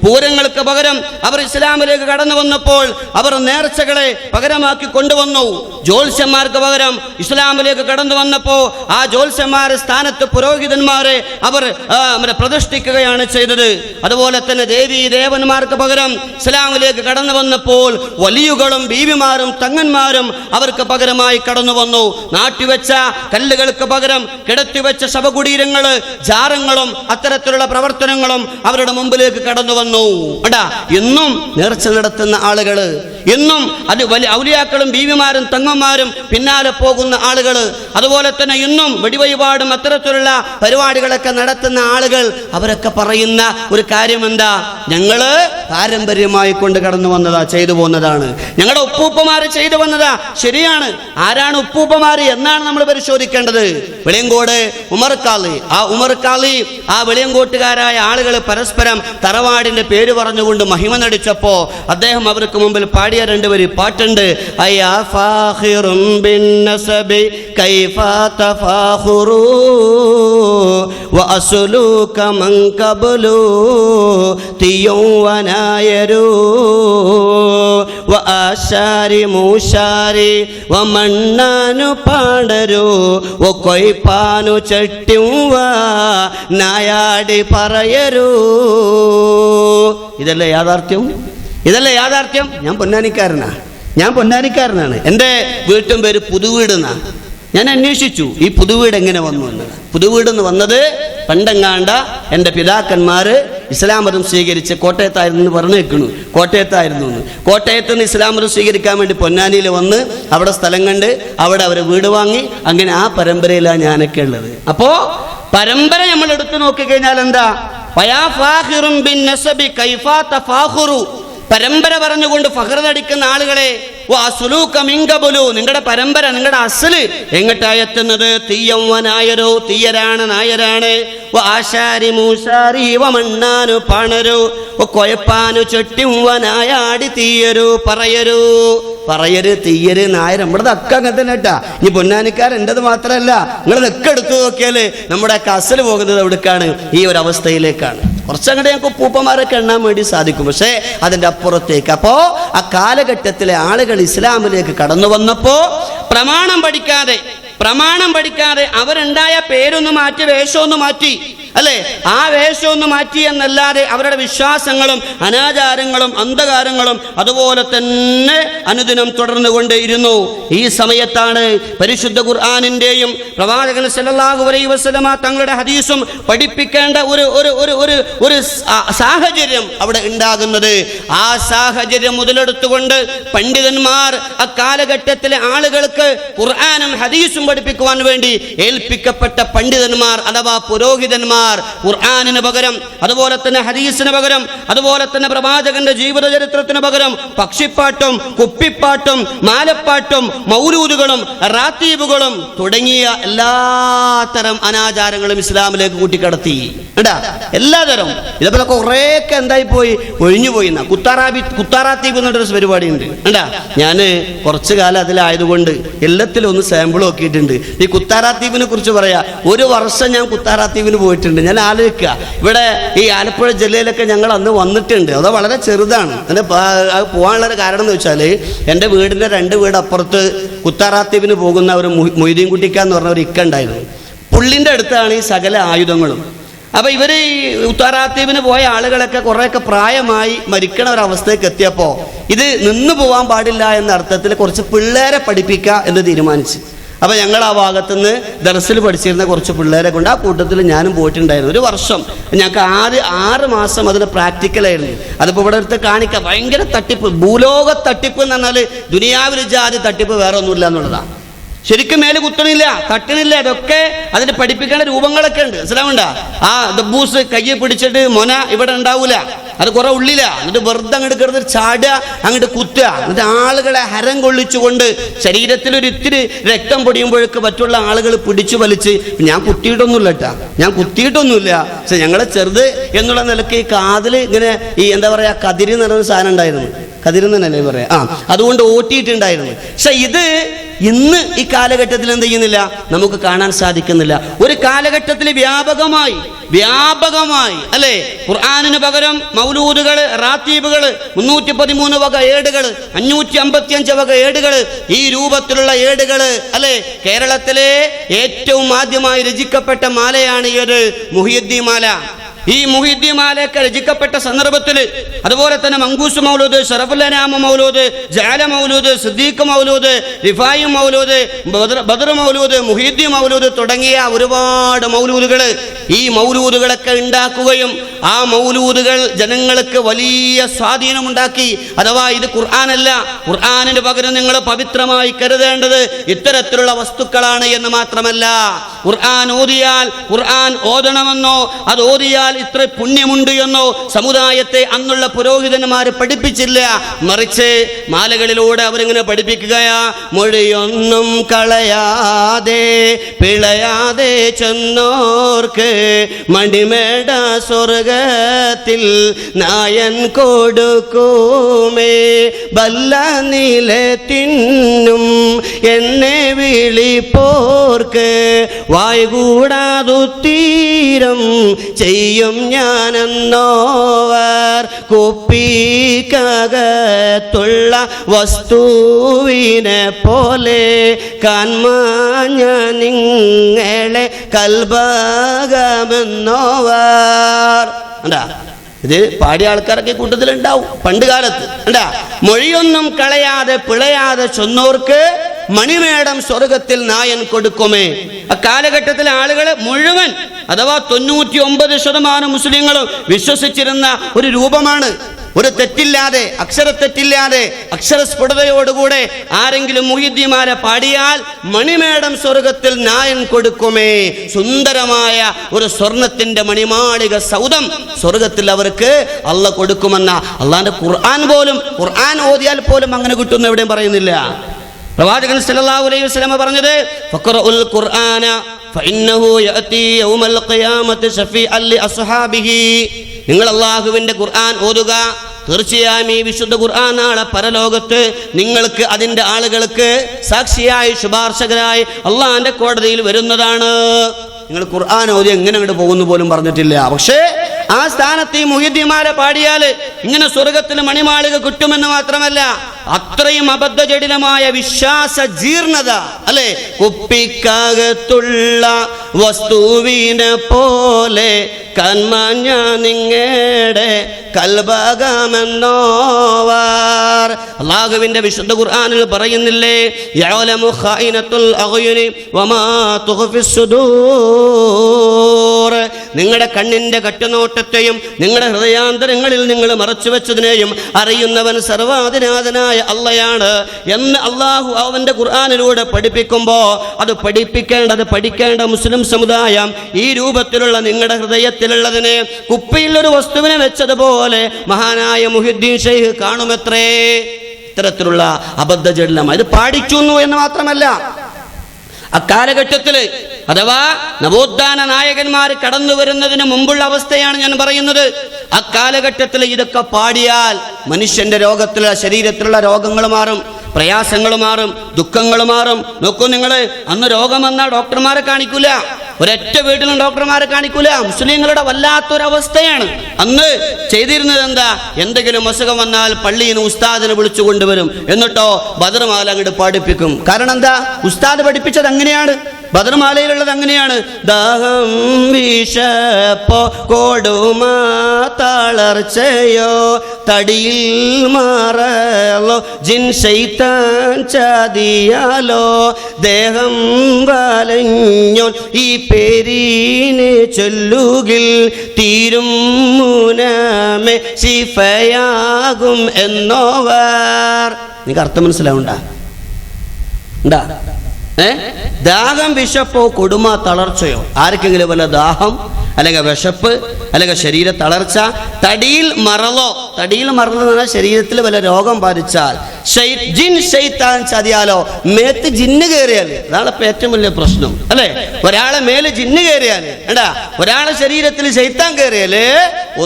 പൂരങ്ങൾക്ക് പകരം അവർ ഇസ്ലാമിലേക്ക് കടന്നു വന്നപ്പോൾ അവർ നേർച്ചകളെ പകരമാക്കി കൊണ്ടുവന്നു. ജ്യോത്സ്യന്മാർക്ക് പകരം ഇസ്ലാമിലേക്ക് കടന്നു വന്നപ്പോൾ ആ ജ്യോത്സ്യന്മാരെ സ്ഥാനത്ത് പുരോഹിതന്മാരെ അവർ പ്രതിഷ്ഠിക്കുകയാണ് ചെയ്തത്. അതുപോലെ തന്നെ ദേവീ ദേവന്മാർക്ക് പകരം ഇസ്ലാമിലേക്ക് കടന്നു വന്നപ്പോൾ വലിയുകളും ബീവിമാരും തങ്ങന്മാരും അവർക്ക് പകരമായി കടന്നു വന്നു. നാട്ടിവെച്ച കല്ലുകൾക്ക് പകരം കിടത്തിവെച്ച ശവകുടീരങ്ങള്, ജാറങ്ങളും അത്തരത്തിലുള്ള പ്രവർത്തനങ്ങളും അവരുടെ മുമ്പിലേക്ക് കടന്നു വന്നു. എന്നും നേർച്ച നടത്തുന്ന ആളുകള്, എന്നും അത് വലിയ ഔലിയാക്കളും ബീവിമാരും തങ്ങന്മാരും പിന്നാലെ പോകുന്ന ആളുകള്, അതുപോലെ തന്നെ ഇന്നും വെടിവഴിപാടും അത്തരത്തിലുള്ള പരിപാടികളൊക്കെ നടത്തുന്ന ആളുകൾ, അവരൊക്കെ പറയുന്ന ഒരു കാര്യം എന്താ? ഞങ്ങള് പാരമ്പര്യമായി കൊണ്ട് കടന്നു വന്നതാ, ചെയ്തു പോന്നതാണ്, ഞങ്ങളുടെ ഉപ്പൂപ്പമാര് ചെയ്തു വന്നതാ. ശരിയാണ്. ആരാണ് ഉപ്പൂപ്പമാര് എന്നാണ് നമ്മൾ പരിശോധിക്കേണ്ടത്. വെളിയങ്കോട് ഉമർക്കാളി, ആ വെളിയങ്കോട്ടുകാരായ ആളുകൾ പരസ്പരം തറവാടിന്റെ പേര് പറഞ്ഞുകൊണ്ട് മഹിമ നടിച്ചപ്പോ അദ്ദേഹം അവർക്ക് മുമ്പിൽ പാടിയ രണ്ടുപേര് പാട്ടുണ്ട്. അയ്യാ ഫാഖിറും ബിന്നസബി കൈഫ തഫാഖുറു വഅസ്ലുക മൻ ഖബ്ലു തിയു വനായരു വആശാരി മൂശാരി വമണ്ണാനു പാടരു വകൊയ്പാനു ചട്ടിവ നായാടി പറയരു. ഇതല്ലേ യാഥാർത്ഥ്യം? ഞാൻ പൊന്നാനിക്കാരനാണ്. എൻ്റെ വീട്ടും പേര് പുതുവീടെന്നാ. ഞാൻ അന്വേഷിച്ചു ഈ പുതുവീട് എങ്ങനെ വന്നു എന്നത്. പുതുവീടെന്ന് വന്നത് പണ്ടെങ്ങാണ്ട എൻ്റെ പിതാക്കന്മാര് ഇസ്ലാം മതം സ്വീകരിച്ച് കോട്ടയത്തായിരുന്നു പറഞ്ഞേക്കണു. കോട്ടയത്ത് നിന്ന് ഇസ്ലാം മതം സ്വീകരിക്കാൻ വേണ്ടി പൊന്നാനിയിൽ വന്ന് അവിടെ സ്ഥലം കണ്ട് അവിടെ അവർ വീട് വാങ്ങി. അങ്ങനെ ആ പരമ്പരയിലാണ് ഞാനൊക്കെ ഉള്ളത്. അപ്പോൾ പരമ്പര നമ്മൾ എടുത്തു നോക്കിക്കഴിഞ്ഞാൽ എന്താ, പരമ്പര പറഞ്ഞുകൊണ്ട് ഫഖർ നടിക്കുന്ന ആളുകളെ, നിങ്ങളുടെ പരമ്പര, നിങ്ങളുടെ അസല് എങ്ങട്ടാ എത്തുന്നത്? തീയവനായരോ, തീയരാണ്, നായരാണ്. ആശാരി മൂശാരി മണ്ണാനു പണരു കൊയപ്പാനു ചൊട്ടിവനായാടി തീയരു പറയരു. പറയര്, തീയര്, നായർ, നമ്മുടെ അക്ക അങ്ങനെ തന്നെ കേട്ടാ. ഇനി പൊന്നാനിക്കാരെൻ്റെത് മാത്രമല്ല, നിങ്ങളതൊക്കെ എടുത്തു നോക്കിയാല് നമ്മുടെ അസല് പോകുന്നത് എവിടേക്കാണ്? ഈ ഒരു അവസ്ഥയിലേക്കാണ്. കുറച്ചങ്ങോട്ട് ഞങ്ങൾക്ക് പൂപ്പന്മാരൊക്കെ എണ്ണാൻ വേണ്ടി സാധിക്കും, പക്ഷേ അതിൻ്റെ അപ്പുറത്തേക്ക്. അപ്പോൾ ആ കാലഘട്ടത്തിലെ ആളുകൾ ഇസ്ലാമിലേക്ക് കടന്നു വന്നപ്പോൾ പ്രമാണം പഠിക്കാതെ അവരുണ്ടായ പേരൊന്ന് മാറ്റി, വേഷമൊന്ന് മാറ്റി, അല്ലേ? ആ വേഷമൊന്ന് മാറ്റി എന്നല്ലാതെ അവരുടെ വിശ്വാസങ്ങളും അനാചാരങ്ങളും അന്ധകാരങ്ങളും അതുപോലെ തന്നെ അനുദിനം തുടർന്നു കൊണ്ടേയിരുന്നു. ഈ സമയത്താണ് പരിശുദ്ധ ഖുർആനിന്റെയും പ്രവാചകൻ സല്ലല്ലാഹു അലൈഹി വസല്ലമ തങ്ങളുടെ ഹദീസും പഠിപ്പിക്കേണ്ട ഒരു സാഹചര്യം അവിടെ ഉണ്ടാകുന്നത്. ആ സാഹചര്യം മുതലെടുത്തുകൊണ്ട് പണ്ഡിതന്മാർ അക്കാലഘട്ടത്തിലെ ആളുകൾക്ക് ഖുർആനും ഹദീസും പഠിപ്പിക്കുവാൻ വേണ്ടി ഏൽപ്പിക്കപ്പെട്ട പണ്ഡിതന്മാർ അഥവാ പുരോഹിതന്മാർ ഖുർആനിന് പകരം, അതുപോലെ തന്നെ ഹദീസിന് പകരം, അതുപോലെ തന്നെ പ്രവാചകന്റെ ജീവിത ചരിത്രത്തിന് പകരം പക്ഷിപ്പാട്ടും കുപ്പിപ്പാട്ടും മാലപ്പാട്ടും മൗലൂദുകളും റാത്തീബുകളും തുടങ്ങിയ എല്ലാത്തരം അനാചാരങ്ങളും ഇസ്ലാമിലേക്ക് കൂട്ടിക്കടത്തി. എല്ലാതരം ഇതേപോലെ കുറേയൊക്കെ എന്തായി പോയി, ഒഴിഞ്ഞുപോയി. കുത്താറാത്തീബ് എന്നൊരു പരിപാടി ഉണ്ട്. ഞാൻ കുറച്ചു കാലം അതിലായതുകൊണ്ട് എല്ലാത്തിലും ഒന്ന് സാമ്പിൾ നോക്കിയിട്ടുണ്ട്. ഈ കുത്താറാത്തീബിനെ കുറിച്ച് പറയാ, ഒരു വർഷം ഞാൻ കുത്താറാത്തീബിന് പോയിട്ടുണ്ട്. ഞാൻ ആലോചിക്കുക, ഇവിടെ ഈ ആലപ്പുഴ ജില്ലയിലൊക്കെ ഞങ്ങൾ അന്ന് വന്നിട്ടുണ്ട്. അത് വളരെ ചെറുതാണ്. അതിന് പോകാനുള്ളൊരു കാരണം എന്ന് വെച്ചാൽ എൻ്റെ വീടിൻ്റെ 2 വീട് അപ്പുറത്ത് കുത്താറാത്തീബിന് പോകുന്ന ഒരു മൊയ്തീൻ കുട്ടിക്ക എന്ന് പറഞ്ഞ ഒരു ഇക്ക ഉണ്ടായിരുന്നു. പുള്ളിൻ്റെ അടുത്താണ് ഈ സകല ആയുധങ്ങളും. അപ്പോൾ ഇവർ ഈ ഉത്താറാത്തീബിന് പോയ ആളുകളൊക്കെ കുറേയൊക്കെ പ്രായമായി മരിക്കണ ഒരവസ്ഥയ്ക്ക് എത്തിയപ്പോൾ ഇത് നിന്നു പോകാൻ പാടില്ല എന്ന അർത്ഥത്തിൽ കുറച്ച് പിള്ളേരെ പഠിപ്പിക്കുക എന്ന് തീരുമാനിച്ചു. അപ്പോൾ ഞങ്ങൾ ആ ഭാഗത്തുനിന്ന് ദർസിൽ പഠിച്ചിരുന്ന കുറച്ച് പിള്ളേരെ കൊണ്ട് ആ കൂട്ടത്തിൽ ഞാനും പോയിട്ടുണ്ടായിരുന്നു. ഒരു വർഷം ഞങ്ങൾക്ക് 6 മാസം അതിന് പ്രാക്ടിക്കലായിരുന്നു. അതിപ്പോൾ ഇവിടെ അടുത്ത് കാണിക്കാം. ഭയങ്കര തട്ടിപ്പ്, ഭൂലോക തട്ടിപ്പ് എന്ന് പറഞ്ഞാൽ ദുനിയാവിൽ ജാതി തട്ടിപ്പ് വേറെ ഒന്നുമില്ല എന്നുള്ളതാണ്. ശരിക്കും മേല് കുത്തണില്ല, തട്ടണില്ല. ഇതൊക്കെ അതിന് പഠിപ്പിക്കേണ്ട രൂപങ്ങളൊക്കെ ഉണ്ട്. മനസ്സിലാവണ്ട? ആ ദബ്ബൂസ് കയ്യെ പിടിച്ചിട്ട് മൊന ഇവിടെ ഉണ്ടാവൂല, അത് കുറെ ഉള്ളില, എന്നിട്ട് വെറുതെ അങ്ങോട്ട് കിടന്ന് ചാടുക, അങ്ങോട്ട് കുത്തുക, എന്നിട്ട് ആളുകളെ ഹരം കൊള്ളിച്ചുകൊണ്ട് ശരീരത്തിൽ ഒരു ഇത്തിരി രക്തം പൊടിയുമ്പോഴേക്ക് മറ്റുള്ള ആളുകൾ പിടിച്ചു വലിച്ച്. ഞാൻ കുത്തിയിട്ടൊന്നുമില്ല കേട്ടാ, ഞാൻ കുത്തിയിട്ടൊന്നുമില്ല. പക്ഷെ ഞങ്ങളെ ചെറുത് എന്നുള്ള നിലയ്ക്ക് ഈ കാതിൽ ഇങ്ങനെ ഈ എന്താ പറയാ കതിരി എന്ന് പറയുന്ന സാധനം ഉണ്ടായിരുന്നു. കതിരുന്നല്ലേ പറയാ, അതുകൊണ്ട് ഓട്ടിയിട്ടുണ്ടായിരുന്നു. പക്ഷെ ഇത് ഇന്ന് ഈ കാലഘട്ടത്തിൽ എന്ത് ചെയ്യുന്നില്ല, നമുക്ക് കാണാൻ സാധിക്കുന്നില്ല. ഒരു കാലഘട്ടത്തിൽ വ്യാപകമായി അല്ലെ, ഖുർആനിന് പകരം മൗലൂദുകൾ, റാത്തീബുകൾ, 313 വക ഏടുകൾ, 555 വക ഏടുകൾ, ഈ രൂപത്തിലുള്ള ഏടുകൾ അല്ലെ. കേരളത്തിലെ ഏറ്റവും ആദ്യമായി രചിക്കപ്പെട്ട മാലയാണ് ഈ ഒരു മുഹിയുദ്ദീൻ മാല. ഈ മുഹിയുദ്ദീൻ മാലയൊക്കെ രചിക്കപ്പെട്ട സന്ദർഭത്തിൽ അതുപോലെ തന്നെ മങ്കൂസ് മൗലൂദ്, ശറഫുല്ലനാമ മൗലൂദ്, ജഅല മൗലൂദ്, സിദ്ദീഖ് മൗലൂദ്, റിഫായി മൗലൂദ്, ബദർ മൗലൂദ്, മുഹിയുദ്ദീൻ മൗലൂദ് തുടങ്ങിയ ഒരുപാട് മൗലൂദുകൾ, ഈ മൗലൂദുകളൊക്കെ ഉണ്ടാക്കുകയും ആ മൗലൂദുകൾ ജനങ്ങൾക്ക് വലിയ സ്വാധീനമുണ്ടാക്കി. അഥവാ ഇത് ഖുർആനല്ല, ഖുർആനിന് പകരം നിങ്ങൾ പവിത്രമായി കരുതേണ്ടത് ഇത്തരത്തിലുള്ള വസ്തുക്കളാണ് എന്ന് മാത്രമല്ല, ഖുർആൻ ഓതിയാൽ ഖുർആൻ ഓതണമെന്നോ അത് ഓതിയാൽ ഇത്ര പുണ്യമുണ്ട് എന്നോ സമുദായത്തെ അന്നുള്ള പുരോഹിതന്മാർ പഠിപ്പിച്ചില്ല. മറിച്ച് മാലകളിലൂടെ അവരിങ്ങനെ പഠിപ്പിക്കുകയാ, മൊഴിയൊന്നും കളയാതെ പിളയാതെ ചെന്നോർക്ക് മണിമേട സ്വർഗത്തിൽ നായൻ കൊടുക്കുമേ, ബല്ല നീലെ തിന്നും എന്നെ വിളിപ്പോർക്ക് വായ്കൂടാതുത്തീരം ചെയ്യും ഞാനെന്നോവർ കുപ്പിക്കകത്തുള്ള വസ്തുവിനെ പോലെ കാൺമാഞ്ഞ നിങ്ങളെ കൽബകമെന്നോവർ. ഇത് പാടിയ ആൾക്കാരൊക്കെ കൂട്ടത്തിലുണ്ടാവും പണ്ട് കാലത്ത്. മൊഴിയൊന്നും കളയാതെ പിളയാതെ ചൊന്നോർക്ക് മണിമേടം സ്വർഗത്തിൽ നായൻ കൊടുക്കുമേ. അക്കാലഘട്ടത്തിലെ ആളുകൾ മുഴുവൻ അഥവാ 99% മുസ്ലിങ്ങളും വിശ്വസിച്ചിരുന്ന ഒരു രൂപമാണ്. ഒരു തെറ്റില്ലാതെ, അക്ഷരത്തെറ്റില്ലാതെ, അക്ഷരസ്ഫുടതയോടുകൂടെ ആരെങ്കിലും മുഹിദ്ദിമാരെ പാടിയാൽ മണിമേടം സ്വർഗത്തിൽ നായൻ കൊടുക്കുമേ. സുന്ദരമായ ഒരു സ്വർണത്തിന്റെ മണിമാളിക സൗധം സ്വർഗത്തിൽ അവർക്ക് അള്ള കൊടുക്കുമെന്ന അള്ളാന്റെ ഖുർആൻ പോലും, ഖുർആൻ ഓതിയാൽ പോലും അങ്ങനെ കിട്ടുമെന്ന് എവിടെയും പറയുന്നില്ല. പ്രവാചകൻ സല്ലല്ലാഹു അലൈഹി വസല്ലം പറഞ്ഞത് ഫഖറഉൽ ഖുർആന ഫഇന്നഹു യഅതി യൗമൽ ഖിയാമത്തി ശഫീഅൻ ലി അസ്ഹാബിഹി. നിങ്ങൾ അല്ലാഹുവിന്റെ ഖുർആൻ ഓതുക, തീർച്ചയായും ഈ വിശുദ്ധ ഖുർആൻ നാളെ പരലോകത്ത് നിങ്ങൾക്ക് അതിൻ്റെ ആളുകൾക്ക് സാക്ഷിയായി ശുപാർശകരായി അള്ളാഹിന്റെ കോടതിയിൽ വരുന്നതാണ്. നിങ്ങൾ ഖുർആൻ ഓതി എങ്ങനെ അങ്ങോട്ട് പോകുന്നു പോലും പറഞ്ഞിട്ടില്ല. പക്ഷേ ആ സ്ഥാനത്ത് ഈ മുഹിദ്ദിമാരെ പാടിയാൽ ഇങ്ങനെ സ്വർഗത്തിന് മണിമാളിക കിട്ടുമെന്ന് മാത്രമല്ല, അത്രയും അബദ്ധജടിലമായ വിശ്വാസ ജീർണത അല്ലെ, കുപ്പിക്കകത്തുള്ള വസ്തുവിനെ പോലെ കന്മാഞ്ഞ നിങ്ങടെ കൽബകമെന്നോവാർ. അല്ലാഹുവിന്റെ വിശുദ്ധ ഖുർആനിൽ പറയുന്നില്ലേ, യഅലമു ഖായിനത്തുൽ അഗ്യുനി വമാ തുഖ്ഫിസ് സുദൂർ. നിങ്ങളുടെ കണ്ണിന്റെ കട്ടുനോട്ടത്തെയും നിങ്ങളുടെ ഹൃദയാന്തരങ്ങളിൽ നിങ്ങൾ മറച്ചു വെച്ചതിനെയും അറിയുന്നവൻ സർവാധിനാഥനായ അള്ളയാണ് എന്ന് അള്ളാഹു അവന്റെ ഖുർആനിലൂടെ പഠിപ്പിക്കുമ്പോൾ അത് പഠിക്കേണ്ട മുസ്ലിം സമുദായം ഈ രൂപത്തിലുള്ള നിങ്ങളുടെ ഹൃദയത്തിലുള്ളതിനെ കുപ്പിയിൽ ഒരു വസ്തുവിനെ വെച്ചതുപോലെ മഹാനായ മുഹിദ്ദീൻ ഷെയ്ഖ് കാണുമത്രേ. ഇത്തരത്തിലുള്ള അബദ്ധജടിലം ഇത് പാടിച്ചു എന്ന് മാത്രമല്ല, അക്കാലഘട്ടത്തിൽ അഥവാ നവോത്ഥാന നായകന്മാർ കടന്നു വരുന്നതിന് മുമ്പുള്ള അവസ്ഥയാണ് ഞാൻ പറയുന്നത്. അക്കാലഘട്ടത്തിൽ ഇതൊക്കെ പാടിയാൽ മനുഷ്യന്റെ രോഗത്തിലുള്ള ശരീരത്തിലുള്ള രോഗങ്ങൾ മാറും, പ്രയാസങ്ങൾ മാറും, ദുഃഖങ്ങൾ മാറും. നോക്കൂ നിങ്ങൾ, അന്ന് രോഗം വന്നാൽ ഡോക്ടർമാരെ കാണിക്കൂല, ഒരൊറ്റ വീട്ടിലും ഡോക്ടർമാരെ കാണിക്കൂല. മുസ്ലിങ്ങളുടെ വല്ലാത്തൊരവസ്ഥയാണ്. അന്ന് ചെയ്തിരുന്നത് എന്താ, എന്തെങ്കിലും അസുഖം വന്നാൽ പള്ളിയിൽ നിന്ന് ഉസ്താദിനെ വിളിച്ചു കൊണ്ടുവരും, എന്നിട്ടോ ബദർമാല അങ്ങോട്ട് പഠിപ്പിക്കും. കാരണം എന്താ, ഉസ്താദ് പഠിപ്പിച്ചത് അങ്ങനെയാണ്, ബദർമാലയിലുള്ളത് അങ്ങനെയാണ്. ദാഹം വിശപ്പോ കൊടുമ തളർച്ചയോ തടിയിൽ മാറലോ ജിൻ ശൈത്താൻ ചതിയാലോ ദേഹം വലഞ്ഞോ ഈ പേരിനെ ചൊല്ലുകിൽ തീരും മുനമേ ശിഫയാകും എന്നോവർ. നിങ്ങൾക്ക് അർത്ഥം മനസ്സിലാവുണ്ടാ? ദാഹം വിശപ്പോ കൊടുമ തളർച്ചയോ, ആർക്കെങ്കിലും വല്ല ദാഹം അല്ലെങ്കിൽ വിശപ്പ് അല്ലെങ്കിൽ ശരീര തളർച്ച, തടിയിൽ മറലോ, തടിയിൽ മറന്നു പറഞ്ഞാൽ ശരീരത്തിൽ വല്ല രോഗം ബാധിച്ചാൽ, ജിൻ ശൈത്താൻ ചതിയാലോ, മേത്ത് ജിന്ന് കയറിയാൽ, അതാണ് ഇപ്പൊ ഏറ്റവും വലിയ പ്രശ്നം അല്ലെ. ഒരാളെ മേല് ജിന്ന് കയറിയാൽ എടാ, ഒരാളെ ശരീരത്തിൽ ശൈത്താൻ കയറിയാല്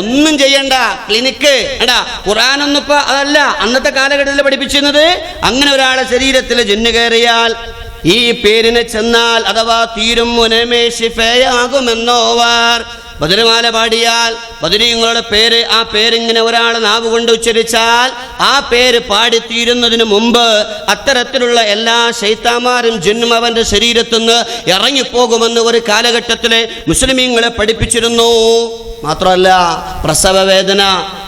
ഒന്നും ചെയ്യണ്ട, ക്ലിനിക്ക് എടാ. ഖുർആനൊന്നും ഇപ്പൊ അതല്ല അന്നത്തെ കാലഘട്ടത്തിൽ പഠിപ്പിച്ചിരുന്നത്. അങ്ങനെ ഒരാളെ ശരീരത്തിൽ ജിന്ന് കയറിയാൽ ഈ പേരിനെ ചെന്നാൽ അഥവാ തീരും മുനമേ ശിഫയാകുമെന്നോവാർ. ബദർമാല പാടിയാൽ ബദരീങ്ങളുടെ പേര്, ആ പേരിങ്ങനെ ഒരാൾ നാവ് കൊണ്ട് ഉച്ചരിച്ചാൽ ആ പേര് പാടിത്തീരുന്നതിന് മുമ്പ് അത്തരത്തിലുള്ള എല്ലാ ശൈത്താന്മാരും ജിന്നും അവന്റെ ശരീരത്തിൽ നിന്ന് ഇറങ്ങിപ്പോകുമെന്ന് ഒരു കാലഘട്ടത്തിലെ മുസ്ലിമീങ്ങളെ പഠിപ്പിച്ചിരുന്നു. മാത്രമല്ല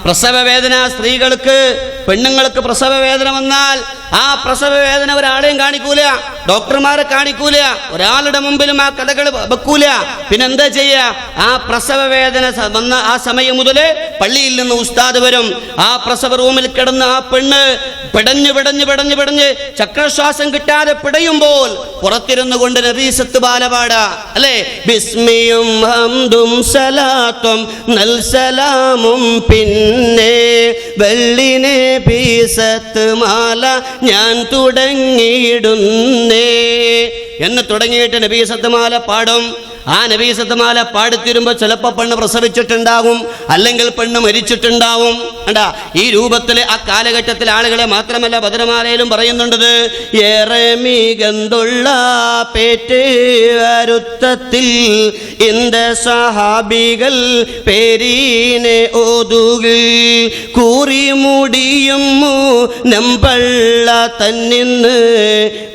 പ്രസവവേദന സ്ത്രീകൾക്ക്, പെണ്ണുങ്ങൾക്ക് പ്രസവവേദന വന്നാൽ ആ പ്രസവവേദന ഒരാളെയും കാണിക്കൂല, ഡോക്ടർമാരെ കാണിക്കൂല, ഒരാളുടെ മുമ്പിലും ആ കഥകൾ വെക്കൂല. പിന്നെന്താ ചെയ്യുക, ആ പ്രസവവേദന വന്ന ആ സമയം മുതൽ പള്ളിയിൽ നിന്ന് ഉസ്താദ് വരും. ആ പ്രസവ റൂമിൽ കിടന്ന് ആ പെണ്ണ് പിടഞ്ഞ് ചക്രശ്വാസം കിട്ടാതെ പിടയുമ്പോൾ പുറത്തിരുന്നു കൊണ്ട് നബീസത്ത് ബാലപാട അല്ലെ, ബിസ്മിയും ഹംദും സലാത്തും നൽസലാമും പിന്നെ വെള്ളിനെ ബീസത്ത് മാല ഞാൻ തുടങ്ങിയിടുന്നേ എന്ന് തുടങ്ങിയിട്ട് നബീസത്ത് മാല പാടും. ആ നബീസത്തുമാല പാടിത്തീരുമ്പോൾ ചിലപ്പോൾ പെണ്ണ് പ്രസവിച്ചിട്ടുണ്ടാവും, അല്ലെങ്കിൽ പെണ്ണ് മരിച്ചിട്ടുണ്ടാവും. കണ്ടാ, ഈ രൂപത്തിൽ ആ കാലഘട്ടത്തിൽ ആളുകളെ മാത്രമല്ല ബദർമാലയിലും പറയുന്നുണ്ടത്. ഏറെ മികന്തുള്ള പേറ്റുവരുത്തത്തിൽ ഇന്ത സഹാബികൾ പേരീനെ ഓതുകിൽ കൂറി മുടിയും നമ്പള്ള തന്നിന്ന്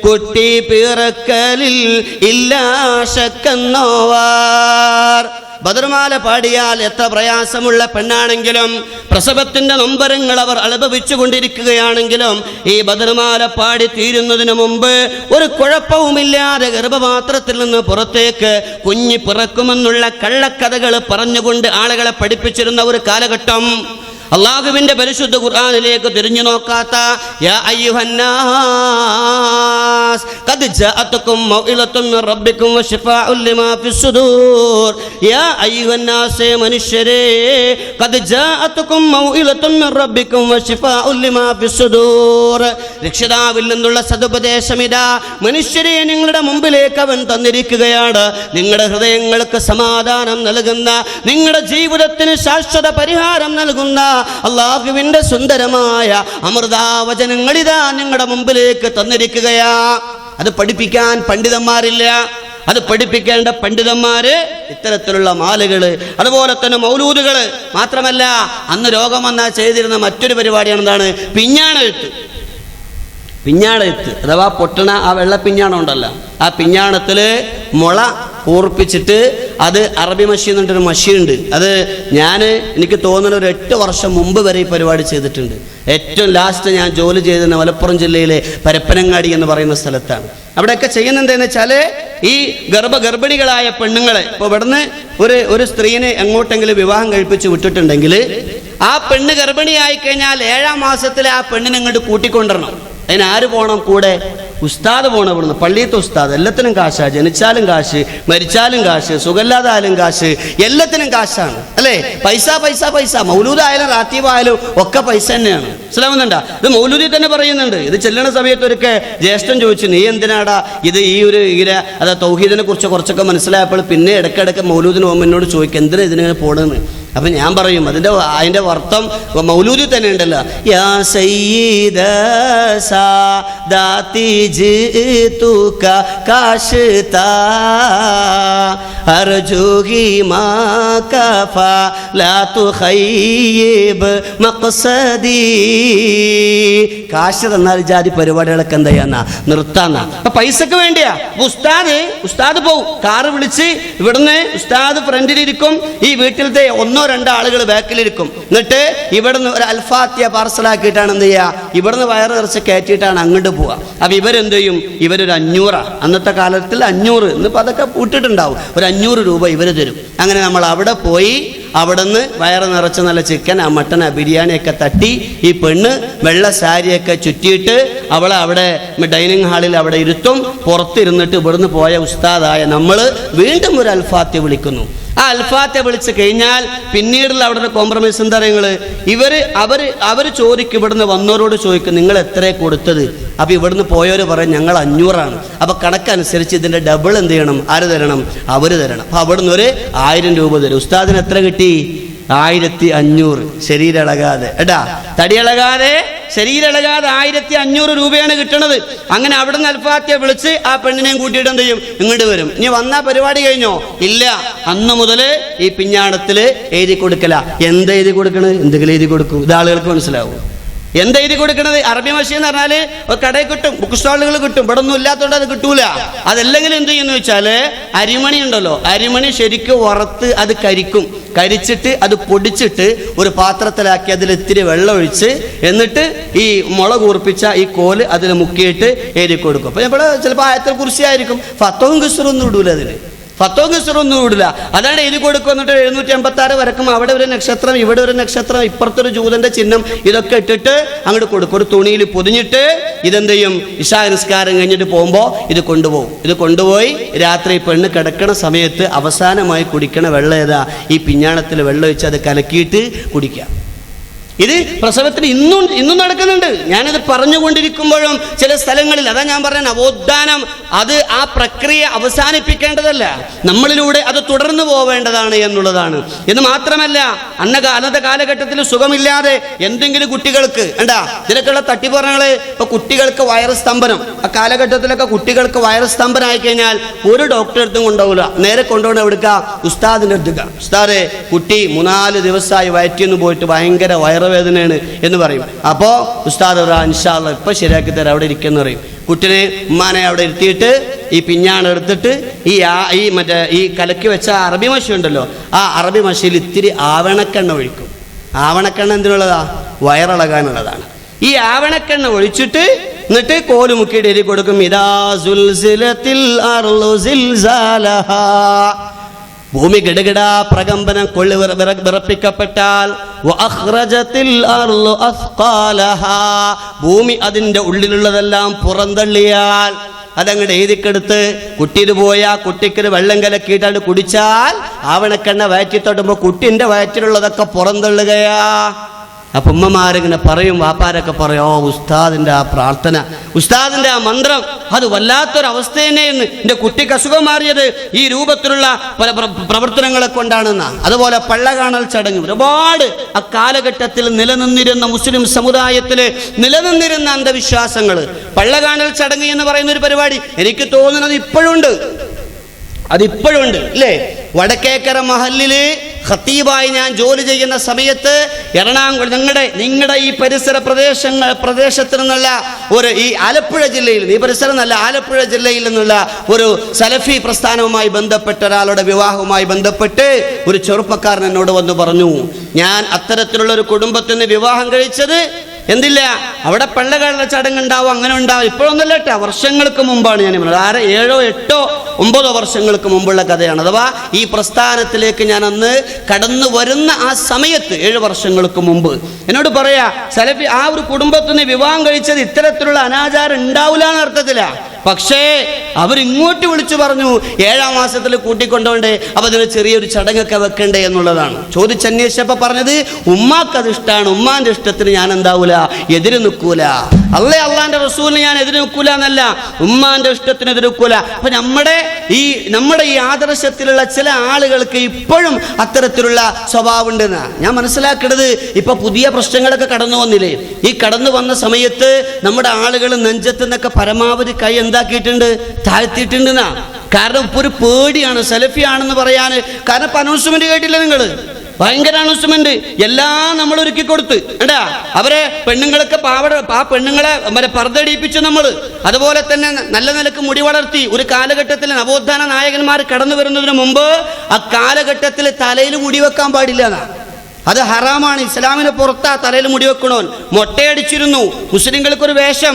കുട്ടി പിറക്കലിൽ ഇല്ലാശക്കെന്നോ. ബദർമാല പാടിയാൽ എത്ര പ്രയാസമുള്ള പെണ്ണാണെങ്കിലും പ്രസവത്തിന്റെ നൊമ്പരങ്ങൾ അവർ അനുഭവിച്ചു കൊണ്ടിരിക്കുകയാണെങ്കിലും ഈ ബദർമാല പാടി തീരുന്നതിന് മുമ്പ് ഒരു കുഴപ്പവുമില്ലാതെ ഗർഭപാത്രത്തിൽ നിന്ന് പുറത്തേക്ക് കുഞ്ഞ് പിറക്കുമെന്നുള്ള കള്ളക്കഥകൾ പറഞ്ഞുകൊണ്ട് ആളുകളെ പഠിപ്പിച്ചിരുന്ന ഒരു കാലഘട്ടം. അള്ളാഹുവിന്റെ പരിശുദ്ധ ഖുർആനിലേക്ക് തിരിഞ്ഞു നോക്കാത്ത യാ അയ്യുഹന്നാസ് ഖദ് ജാഅതുകും മൗഇലത്തും മിർ റബ്ബിക്കും വശിഫാഉൻ ലിമാ ഫിസ്സുദൂർ യാ അയ്യുഹന്നാസ് മനുഷ്യരേ ഖദ് ജാഅതുകും മൗഇലത്തും മിർ റബ്ബിക്കും വശിഫാഉൻ ലിമാ ഫിസ്സുദൂർ രക്ഷിതാവിൽ നിന്നുള്ള സദുപദേശമിതാ മനുഷ്യരെ നിങ്ങളുടെ മുമ്പിലേക്ക് അവൻ തന്നിരിക്കുകയാണ്. നിങ്ങളുടെ ഹൃദയങ്ങൾക്ക് സമാധാനം നൽകുന്ന, നിങ്ങളുടെ ജീവിതത്തിന് ശാശ്വത പരിഹാരം നൽകുന്ന അള്ളാഹുവിന്റെ സുന്ദരമായ അമൃതാവചനങ്ങളിതാ നിങ്ങളുടെ മുമ്പിലേക്ക് തന്നിരിക്കുകയാ. അത് പഠിപ്പിക്കാൻ പണ്ഡിതന്മാരില്ല, അത് പഠിപ്പിക്കേണ്ട പണ്ഡിതന്മാര് ഇത്തരത്തിലുള്ള മാലകള്, അതുപോലെ തന്നെ മൗലൂദുകള്. മാത്രമല്ല അന്ന് രോഗം വന്നാൽ ചെയ്തിരുന്ന മറ്റൊരു പരിപാടിയാണ് എന്താണ്? പിഞ്ഞാണെഴുത്ത്. പിഞ്ഞാണെഴുത്ത് അഥവാ പൊട്ടണ ആ വെള്ളപ്പിഞ്ഞാണം ഉണ്ടല്ലോ, ആ പിഞ്ഞാണത്തില് മുള കൂർപ്പിച്ചിട്ട് അത് അറബി മഷി എന്നിട്ടൊരു മഷിയുണ്ട്. അത് എനിക്ക് തോന്നുന്ന ഒരു 8 വർഷം മുമ്പ് വരെ ഈ പരിപാടി ചെയ്തിട്ടുണ്ട്. ഏറ്റവും ലാസ്റ്റ് ഞാൻ ജോലി ചെയ്തിരുന്ന മലപ്പുറം ജില്ലയിലെ പരപ്പനങ്ങാടി എന്ന് പറയുന്ന സ്ഥലത്താണ്. അവിടെയൊക്കെ ചെയ്യുന്നതെന്ന് വെച്ചാൽ ഈ ഗർഭിണികളായ പെണ്ണുങ്ങളെ ഇപ്പോൾ ഇവിടുന്ന് ഒരു സ്ത്രീനെ എങ്ങോട്ടെങ്കിലും വിവാഹം കഴിപ്പിച്ച് വിട്ടിട്ടുണ്ടെങ്കിൽ ആ പെണ്ണ് ഗർഭിണിയായി കഴിഞ്ഞാൽ 7-ാം മാസത്തിൽ ആ പെണ്ണിനെ ഇങ്ങോട്ട് കൂട്ടിക്കൊണ്ടിരണം. അതിനാര് പോകണം? കൂടെ ഉസ്താദ് പോകണം. ഇവിടുന്ന് പള്ളിയത്തെ ഉസ്താദ്. എല്ലാത്തിനും കാശാ. ജനിച്ചാലും കാശ്, മരിച്ചാലും കാശ്, സുഖമില്ലാതായാലും കാശ്, എല്ലാത്തിനും കാശാണ് അല്ലേ? പൈസ പൈസ പൈസ. മൗലൂദായാലും റാത്തീബായാലും ഒക്കെ പൈസ തന്നെയാണ്. മനസ്സിലാവുന്നുണ്ടോ? ഇത് മൗലൂദി തന്നെ പറയുന്നുണ്ട്. ഇത് ചെല്ലണ സമയത്തൊക്കെ ജ്യേഷ്ഠൻ ചോദിച്ചു, നീ എന്തിനാടാ ഇത് ഈ ഒരു അത് തൗഹീദിനെ കുറിച്ച് കുറച്ചൊക്കെ മനസ്സിലായപ്പോൾ പിന്നെ ഇടയ്ക്കിടയ്ക്ക് മൗലൂദിന് പോകുമ്പോൾ എന്നോട് ചോദിക്കും, എന്തിനാ ഇതിനെ പോണെന്ന്. അപ്പം ഞാൻ പറയും അതിൻ്റെ അർത്ഥം മൗലൂദി തന്നെ ഉണ്ടല്ലോ. യാ സയ്യിദ സാദാതി ജിതുക കാശിതാ അർജൂഹി മാ കഫ ലാ തുഖയ്യിബ് മഖ്സദി. കാശ് തന്നാൽ ജാതി പരിപാടികളൊക്കെ എന്താ ചെയ്യാന്നാ? നിർത്താന്നാ. അപ്പൊ പൈസക്ക് വേണ്ടിയാ. ഉസ്താദ് പോവും, കാറ് വിളിച്ച് ഇവിടുന്ന് ഉസ്താദ് ഫ്രണ്ടിലിരിക്കും, ഈ വീട്ടിലത്തെ 1-2 ആളുകൾ ബാക്കിലിരിക്കും. എന്നിട്ട് ഇവിടുന്ന് ഒരു അൽഫാത്തിയ പാർസലാക്കിയിട്ടാണ് എന്ത് ചെയ്യുക? ഇവിടുന്ന് വയറ് നിറച്ച് കയറ്റിയിട്ടാണ് അങ്ങോട്ട് പോവുക. അപ്പൊ ഇവരെന്ത് ചെയ്യും? ഇവരൊരു 500, അന്നത്തെ കാലത്തിൽ 500, ഇന്നിപ്പോൾ അതൊക്കെ പൂട്ടിട്ടുണ്ടാവും, ഒരു 500 രൂപ ഇവർ തരും. അങ്ങനെ നമ്മൾ അവിടെ പോയി അവിടെ നിന്ന് വയറ് നിറച്ച് നല്ല ചിക്കൻ, ആ മട്ടൻ, ആ ബിരിയാണിയൊക്കെ തട്ടി ഈ പെണ്ണ് വെള്ള സാരിയൊക്കെ ചുറ്റിയിട്ട് അവളെ അവിടെ ഡൈനിങ് ഹാളിൽ അവിടെ ഇരുത്തും. പുറത്തിരുന്നിട്ട് ഇവിടുന്ന് പോയ ഉസ്താദായ നമ്മൾ വീണ്ടും ഒരു അൽഫാത്തിയ വിളിക്കുന്നു. ആ അൽഫാത്തിയ വിളിച്ച് കഴിഞ്ഞാൽ പിന്നീടുള്ള അവിടെ കോംപ്രമൈസ് എന്താ പറയുക? അവർ ചോദിക്കും, ഇവിടുന്ന് വന്നവരോട് ചോദിക്കും, നിങ്ങൾ എത്രയെ കൊടുത്തത്? അപ്പോൾ ഇവിടുന്ന് പോയവർ പറയും ഞങ്ങൾ 500 അപ്പോൾ കണക്കനുസരിച്ച് ഇതിൻ്റെ ഡബിൾ എന്ത് ചെയ്യണം? ആര് തരണം? അവർ തരണം. അപ്പോൾ അവിടുന്ന് ഒരു 1000 രൂപ തരും. ഉസ്താദിന് എത്ര കിട്ടി? 1500. ശരീരം ഇളകാതെ എടാ, തടി ഇളകാതെ, ശരീരം ഇളകാതെ 1500 രൂപയാണ് കിട്ടണത്. അങ്ങനെ അവിടുന്ന് അൽഫാത്തിയ വിളിച്ച് ആ പെണ്ണിനെയും കൂട്ടിയിട്ട് എന്ത് ചെയ്യും? ഇങ്ങോട്ട് വരും. ഇനി വന്നാ പരിപാടി കഴിഞ്ഞോ? ഇല്ല. അന്ന് മുതൽ ഈ പിഞ്ഞാണത്തിൽ എഴുതി കൊടുക്കല. എന്താ എഴുതി കൊടുക്കണത്? എന്തെങ്കിലും എഴുതി കൊടുക്കും. ഇത് ആളുകൾക്ക് മനസ്സിലാവും. എന്താ എഴുതി കൊടുക്കണത്? അറബി മഷി എന്ന് പറഞ്ഞാൽ കടയിൽ കിട്ടും, ബുക്ക് സ്റ്റാളുകൾ കിട്ടും. ഇവിടെ ഒന്നും ഇല്ലാത്തതുകൊണ്ട് അത് കിട്ടൂല. അതല്ലെങ്കിൽ എന്ത് ചെയ്യുന്നു വെച്ചാൽ അരിമണി ഉണ്ടല്ലോ, അരിമണി ശരിക്കും വറുത്ത് അത് കരിച്ചിട്ട് അത് പൊടിച്ചിട്ട് ഒരു പാത്രത്തിലാക്കി അതിൽ ഇത്തിരി വെള്ളം ഒഴിച്ച് എന്നിട്ട് ഈ മുള കൂർപ്പിച്ച ഈ കോല് അതിൽ മുക്കിയിട്ട് എഴുതി കൊടുക്കും. അപ്പോൾ ഇവിടെ ചിലപ്പോൾ ആയത്തിൽ കുറിച്ചായിരിക്കും. ഫത്തവും കിസ്റൊന്നും ഇടൂല അതിന്, ഫത്തവും കിസ്റൊന്നും ഇടില്ല. അതാണ് എഴുതി കൊടുക്കും. എന്നിട്ട് 756 വരക്കും. അവിടെ ഒരു നക്ഷത്രം, ഇവിടെ ഒരു നക്ഷത്രം, ഇപ്പുറത്തൊരു ജൂതന്റെ ചിഹ്നം, ഇതൊക്കെ ഇട്ടിട്ട് അങ്ങോട്ട് കൊടുക്കും. ഒരു തുണിയിൽ പൊതിഞ്ഞിട്ട് ഇതെന്ത് ചെയ്യും? ഇശാ നിസ്കാരം കഴിഞ്ഞിട്ട് പോകുമ്പോൾ ഇത് കൊണ്ടുപോകും. ഇത് കൊണ്ടുപോയി രാത്രി പെണ്ണ് കിടക്കണ സമയത്ത് അവസാനമായി കുടിക്കണ വെള്ളം ഏതാ? ഈ പിഞ്ഞാണത്തിൽ വെള്ളം ഒഴിച്ച് അത് കലക്കിയിട്ട് കുടിക്കുക. ഇത് പ്രസവത്തിന് ഇന്നും നടക്കുന്നുണ്ട്. ഞാനിത് പറഞ്ഞുകൊണ്ടിരിക്കുമ്പോഴും ചില സ്ഥലങ്ങളിൽ, അതാ ഞാൻ പറഞ്ഞ നവോത്ഥാനം, അത് ആ പ്രക്രിയ അവസാനിപ്പിക്കേണ്ടതല്ല, നമ്മളിലൂടെ അത് തുടർന്നു പോവേണ്ടതാണ് എന്നുള്ളതാണ്. എന്ന് മാത്രമല്ല, അന്നത്തെ കാലഘട്ടത്തിൽ സുഖമില്ലാതെ എന്തെങ്കിലും കുട്ടികൾക്ക് ഇതിലൊക്കെയുള്ള തട്ടിപ്പറഞ്ഞങ്ങള്, ഇപ്പൊ കുട്ടികൾക്ക് വൈറസ് സ്തംഭനം, ആ കാലഘട്ടത്തിലൊക്കെ കുട്ടികൾക്ക് വൈറസ് സ്തംഭനായി കഴിഞ്ഞാൽ ഒരു ഡോക്ടറെ അടുത്തും കൊണ്ടുപോകില്ല, നേരെ കൊണ്ടുപോകണം എവിടുക്ക? ഉസ്താദിന്റെ അടുത്തുക. ഉസ്താദെ, കുട്ടി 3-4 ദിവസമായി വയറ്റിന്ന് പോയിട്ട് ഭയങ്കര വേദനയാണ് എന്ന് പറയും. അപ്പോൾ ഉസ്താദ് ഇൻഷാ അല്ലാഹ് ഇപ്പം ശരിയാക്കി തരാം, അവിടെ ഇരിക്കുന്നു പറയും. കുട്ടിനെ ഉമ്മാനെ അവിടെ ഇരുത്തിയിട്ട് ഈ പിഞ്ഞാണ് എടുത്തിട്ട് ഈ കലക്കി വെച്ച അറബി മഷി ഉണ്ടല്ലോ, ആ അറബി മഷിയിൽ ഇത്തിരി ആവണക്കെണ്ണ ഒഴിക്കും. ആവണക്കെണ്ണ എന്തിനുള്ളതാ? വയറിളകാനുള്ളതാണ്. ഈ ആവണക്കെണ്ണ ഒഴിച്ചിട്ട് എന്നിട്ട് കോല് മുക്കിയിട്ട് എഴുതി കൊടുക്കും. ഇദാ സുൽസിലത്തിൽ അർളു സിൽസാലഹാ. ഭൂമി ഗഡഗഡാ പ്രകമ്പനം വിറപ്പിക്കപ്പെട്ടാൽ ഭൂമി അതിൻ്റെ ഉള്ളിലുള്ളതെല്ലാം പുറന്തള്ളിയാൽ അതങ്ങോട്ട് എഴുതിക്കെടുത്ത് കുട്ടിയിൽ പോയാ കുട്ടിക്കൊരു വെള്ളം കലക്കിയിട്ടാണ് കുടിച്ചാൽ ആവണക്കെണ്ണ വയറ്റി തൊട്ടുമ്പോൾ കുട്ടിൻ്റെ വയറ്റിലുള്ളതൊക്കെ പുറന്തള്ളുകയാ. അപ്പം ഉമ്മമാരിങ്ങനെ പറയും, വാപ്പാരൊക്കെ പറയോ ഉസ്താദിൻ്റെ ആ പ്രാർത്ഥന, ഉസ്താദിൻ്റെ ആ മന്ത്രം, അത് വല്ലാത്തൊരവസ്ഥ തന്നെയെന്ന്. എൻ്റെ കുട്ടിക്ക് അസുഖം മാറിയത് ഈ രൂപത്തിലുള്ള പല പ്രവർത്തനങ്ങളെ കൊണ്ടാണെന്ന. അതുപോലെ പള്ള കാണൽ ചടങ്ങ് ഒരുപാട് ആ കാലഘട്ടത്തിൽ നിലനിന്നിരുന്ന മുസ്ലിം സമുദായത്തിൽ നിലനിന്നിരുന്ന അന്ധവിശ്വാസങ്ങൾ. പള്ള കാണൽ ചടങ്ങ് എന്ന് പറയുന്ന ഒരു പരിപാടി എനിക്ക് തോന്നുന്നത് ഇപ്പോഴുണ്ട്, അതിപ്പോഴുണ്ട് അല്ലേ? വടക്കേക്കര മഹല്ലില് ഖത്തീബായി ഞാൻ ജോലി ചെയ്യുന്ന സമയത്ത് എറണാകുളം നിങ്ങളുടെ ഈ പ്രദേശത്ത് നിന്നുള്ള ഒരു ഈ ആലപ്പുഴ ജില്ലയിൽ, ഈ പരിസരം എന്നല്ല, ആലപ്പുഴ ജില്ലയിൽ നിന്നുള്ള ഒരു സലഫി പ്രസ്ഥാനവുമായി ബന്ധപ്പെട്ട ഒരാളുടെ വിവാഹവുമായി ബന്ധപ്പെട്ട് ഒരു ചെറുപ്പക്കാരൻ എന്നോട് വന്ന് പറഞ്ഞു, ഞാൻ അത്തരത്തിലുള്ള ഒരു കുടുംബത്തിൽ നിന്ന് വിവാഹം കഴിച്ചത് എന്തില്ല, അവിടെ പള്ളകളുടെ ചടങ്ങുണ്ടാവും, അങ്ങനെ ഉണ്ടാവും. ഇപ്പോഴൊന്നുമല്ല കേട്ടോ, വർഷങ്ങൾക്ക് മുമ്പാണ് ഞാൻ പറഞ്ഞത്. 7, 8, 9 വർഷങ്ങൾക്ക് മുമ്പുള്ള കഥയാണ്. അഥവാ ഈ പ്രസ്ഥാനത്തിലേക്ക് ഞാൻ അന്ന് കടന്നു വരുന്ന ആ സമയത്ത് 7 വർഷങ്ങൾക്ക് മുമ്പ് എന്നോട് പറയാ, സലഫി ആ ഒരു കുടുംബത്തിൽ നിന്ന് വിവാഹം കഴിച്ചത് ഇത്തരത്തിലുള്ള അനാചാരം ഉണ്ടാവില്ല എന്ന് അർത്ഥത്തില്ല. പക്ഷേ അവരിങ്ങോട്ട് വിളിച്ചു പറഞ്ഞു, 7-ാം മാസത്തിൽ കൂട്ടിക്കൊണ്ടോണ്ടേ, അപ്പൊ അതിന് ചെറിയൊരു ചടങ്ങൊക്കെ വെക്കണ്ടേ എന്നുള്ളതാണ്. ചോദിച്ചന്വേഷിച്ചപ്പോ പറഞ്ഞത് ഉമ്മാക്കത് ഇഷ്ടമാണ്, ഉമ്മാന്റെ ഇഷ്ടത്തിന് ഞാൻ എന്താവൂല, എതിര് നിൽക്കൂല. അള്ളാന്റെ റസൂലിന് ഞാൻ എതിര് നിൽക്കൂല എന്നല്ല, ഉമ്മാന്റെ ഇഷ്ടത്തിന് എതിര് നിൽക്കൂല. അപ്പൊ നമ്മുടെ ഈ ആദർശത്തിലുള്ള ചില ആളുകൾക്ക് ഇപ്പോഴും അത്തരത്തിലുള്ള സ്വഭാവം ഉണ്ടെന്നാ ഞാൻ മനസ്സിലാക്കുന്നത്. ഇപ്പൊ പുതിയ പ്രശ്നങ്ങളൊക്കെ കടന്നു വന്നില്ലേ? ഈ കടന്നു വന്ന സമയത്ത് നമ്മുടെ ആളുകൾ നെഞ്ചത്ത് നിന്നൊക്കെ പരമാവധി കൈ എന്താക്കിയിട്ടുണ്ട്, താഴ്ത്തിയിട്ടുണ്ടെന്നാ. കാരണം ഇപ്പൊ ഒരു പേടിയാണ് സലഫി ആണെന്ന് പറയാന്. കാരണം ഇപ്പൊ അനൗൺസ്മെന്റ് കേട്ടില്ല നിങ്ങൾ? ഭയങ്കര അനൗൺസ്മെന്റ് എല്ലാം നമ്മൾ ഒരുക്കി കൊടുത്ത് എന്താ, അവരെ പെണ്ണുങ്ങളൊക്കെ ആ പെണ്ണുങ്ങളെ പർദ്ദടിപ്പിച്ചു നമ്മൾ. അതുപോലെ തന്നെ നല്ല നിലക്ക് മുടി വളർത്തി. ഒരു കാലഘട്ടത്തിൽ നവോത്ഥാന നായകന്മാർ കടന്നു വരുന്നതിന് മുമ്പ് ആ കാലഘട്ടത്തിൽ തലയിൽ മുടി വെക്കാൻ പാടില്ല എന്നാ, അത് ഹറാമാണ്. ഇസ്ലാമിന് പുറത്താ തലയിൽ മുടി വെക്കണോൻ. മൊട്ടയടിച്ചിരുന്നു. മുസ്ലിങ്ങൾക്കൊരു വേഷം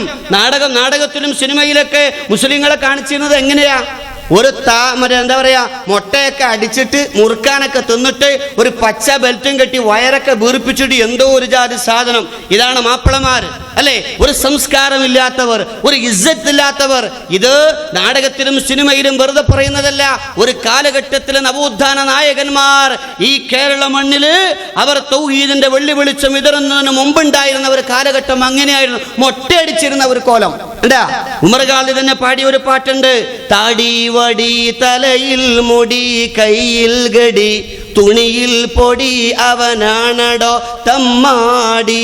നാടകത്തിലും സിനിമയിലൊക്കെ മുസ്ലിങ്ങളെ കാണിച്ചിരുന്നത് എങ്ങനെയാ? ഒരു എന്താ പറയാ, മുട്ടയൊക്കെ അടിച്ചിട്ട് മുറുക്കാനൊക്കെ തിന്നിട്ട് ഒരു പച്ച ബെൽറ്റും കെട്ടി വയറൊക്കെ വീർപ്പിച്ചിട്ട് എന്തോ ഒരു ജാതി സാധനം. ഇതാണ് മാപ്പിളമാർ അല്ലേ? ഒരു സംസ്കാരമില്ലാത്തവർ, ഒരു ഇസ്സത്തില്ലാത്തവർ. ഇത് നാടകത്തിലും സിനിമയിലും വെറുതെ പറയുന്നതല്ല. ഒരു കാലഘട്ടത്തിലെ നവോത്ഥാന നായകന്മാർ ഈ കേരള മണ്ണില് അവർ തൗഹീദിന്റെ വെള്ളി വെളിച്ചം വിതറുന്നതിന് മുമ്പുണ്ടായിരുന്ന ഒരു കാലഘട്ടം അങ്ങനെയായിരുന്നു. മൊട്ടയടിച്ചിരുന്ന ഒരു കോലം എന്താ. ഉമർ ഖാലിദ് തന്നെ പാടിയ ഒരു പാട്ടുണ്ട്, താടി വടി തലയിൽ മുടി കയ്യിൽ ഗടി തുണിയിൽ പൊടി അവനാണടോ തമ്മാടി.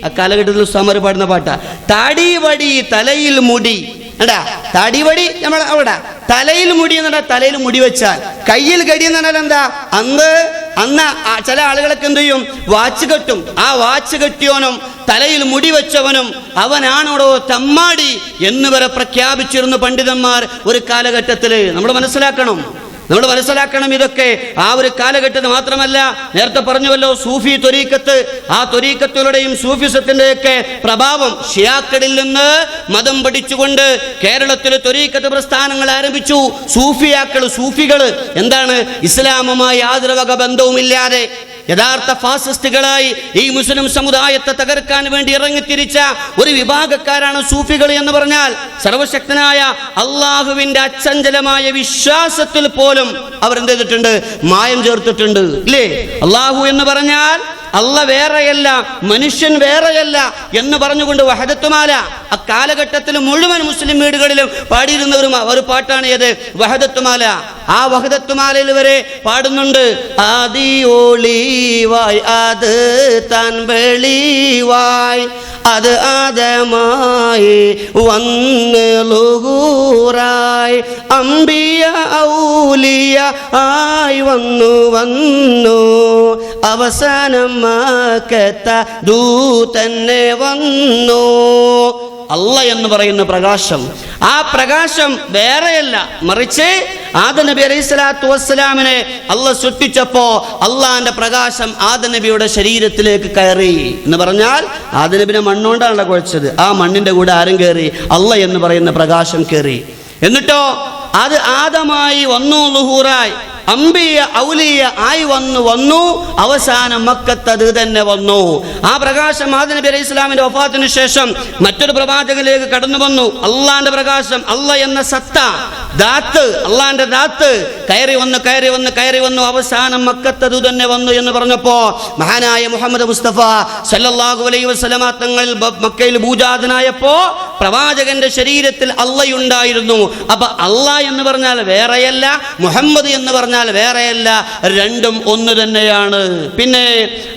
ആ കാലഘട്ടത്തിൽ ഉസ്താമാർ പാടുന്ന പാട്ടാ. താടി വടി തലയിൽ മുടി എടാ, താടിവടി നമ്മൾ അവിടെ തലയിൽ മുടി എന്നാ, തലയിൽ മുടി വെച്ചാൽ കയ്യിൽ ഗടി എന്ന് പറഞ്ഞാൽ എന്താ, അന്ന് ചില ആളുകളൊക്കെ എന്ത് ചെയ്യും, വാച്ച് കെട്ടും. ആ വാച്ച് കെട്ടിയോനും തലയിൽ മുടി വെച്ചവനും അവനാണോടോ തമ്മാടി എന്ന് വരെ പ്രഖ്യാപിച്ചിരുന്നു പണ്ഡിതന്മാർ ഒരു കാലഘട്ടത്തില്. നമ്മൾ മനസ്സിലാക്കണം ഇതൊക്കെ ആ ഒരു കാലഘട്ടത്തിൽ മാത്രമല്ല. നേരത്തെ പറഞ്ഞുവല്ലോ സൂഫി ത്വരീഖത്ത്, ആ ത്വരീഖത്തുകളുടെയും സൂഫിസത്തിന്റെയൊക്കെ പ്രഭാവം ഷിയാക്കളിൽ നിന്ന് മതം പഠിച്ചുകൊണ്ട് കേരളത്തിൽ ത്വരീഖത്ത് പ്രസ്ഥാനങ്ങൾ ആരംഭിച്ചു. സൂഫികൾ എന്താണ്, ഇസ്ലാമുമായി യാതൊരു വക ബന്ധവുമില്ലാതെ യഥാർത്ഥ ഫാസിസ്റ്റുകളായി ഈ മുസ്ലിം സമുദായത്തെ തകർക്കാൻ വേണ്ടി ഇറങ്ങിത്തിരിച്ച ഒരു വിഭാഗക്കാരാണ് സൂഫികൾ എന്ന് പറഞ്ഞാൽ. സർവശക്തനായ അള്ളാഹുവിന്റെ അച്ചഞ്ചലമായ വിശ്വാസത്തിൽ പോലും അവരെന്ത് ചെയ്തിട്ടുണ്ട്, മായം ചേർത്തിട്ടുണ്ട് ഇല്ലേ? അള്ളാഹു എന്ന് പറഞ്ഞാൽ അല്ല വേറെയല്ല, മനുഷ്യൻ വേറെയല്ല എന്ന് പറഞ്ഞുകൊണ്ട് വഹദത്തുമാല അക്കാലഘട്ടത്തിൽ മുഴുവൻ മുസ്ലിം വീടുകളിലും പാടിയിരുന്ന ഒരു പാട്ടാണ് ഏത്, വഹദത്തുമാല. ആ വഹദത്തുമാലയിൽ വരെ പാടുന്നുണ്ട്, ആദിയോളിവായ് അത് താൻ വെളിവായ് അത് ആദമായി വന്ന് ലുഹൂറായി അംബിയ ഔലിയ ആയി വന്നു അവസാനം മക്കത്ത ദൂതന്നെ വന്നു. അല്ല എന്ന് പറയുന്ന പ്രകാശം, ആ പ്രകാശം വേറെയല്ല, മറിച്ച് ആദം നബി അലൈഹി സ്വലാത്തു വസ്സലാമിനെ അള്ളാഹ് സൃഷ്ടിച്ചപ്പോ അള്ളാഹിന്റെ പ്രകാശം ആദം നബിയുടെ ശരീരത്തിലേക്ക് കയറി എന്ന് പറഞ്ഞാൽ ആദം നബിനെ മണ്ണുകൊണ്ടാണല്ലോ കുഴച്ചത്. ആ മണ്ണിന്റെ കൂടെ ആരും കയറി, അള്ളാഹ് എന്ന് പറയുന്ന പ്രകാശം കയറി. എന്നിട്ടോ അത് ആദമായി വന്നു ലുഹൂറായി. അംബിയ ഔലിയ ആയി വന്നു അവസാനം മക്കത്ത് അത് തന്നെ വന്നു. ആ പ്രകാശം ആദം നബി അലൈഹി ഇസ്ലാമിന്റെ വഫാത്തിന് ശേഷം മറ്റൊരു പ്രവാചകനിലേക്ക് കടന്നു വന്നു. അള്ളാന്റെ പ്രകാശം, അള്ള എന്ന സത്ത, ദാത്ത്, അള്ളാന്റെ ദാത്ത് കയറി വന്നു അവസാനം മക്കത്ത് അത് തന്നെ വന്നു എന്ന് പറഞ്ഞപ്പോ മഹാനായ മുഹമ്മദ് മുസ്തഫ സല്ലല്ലാഹു അലൈഹി വസല്ലമ തങ്ങൾ മക്കയിൽ ഭൂജാതനായപ്പോ പ്രവാചകന്റെ ശരീരത്തിൽ അള്ളയുണ്ടായിരുന്നു. അപ്പൊ അള്ളാഹ് എന്ന് പറഞ്ഞാൽ വേറെയല്ല, മുഹമ്മദ് എന്ന് പറഞ്ഞാൽ വേറെയല്ല, രണ്ടും ഒന്ന് തന്നെയാണ്. പിന്നെ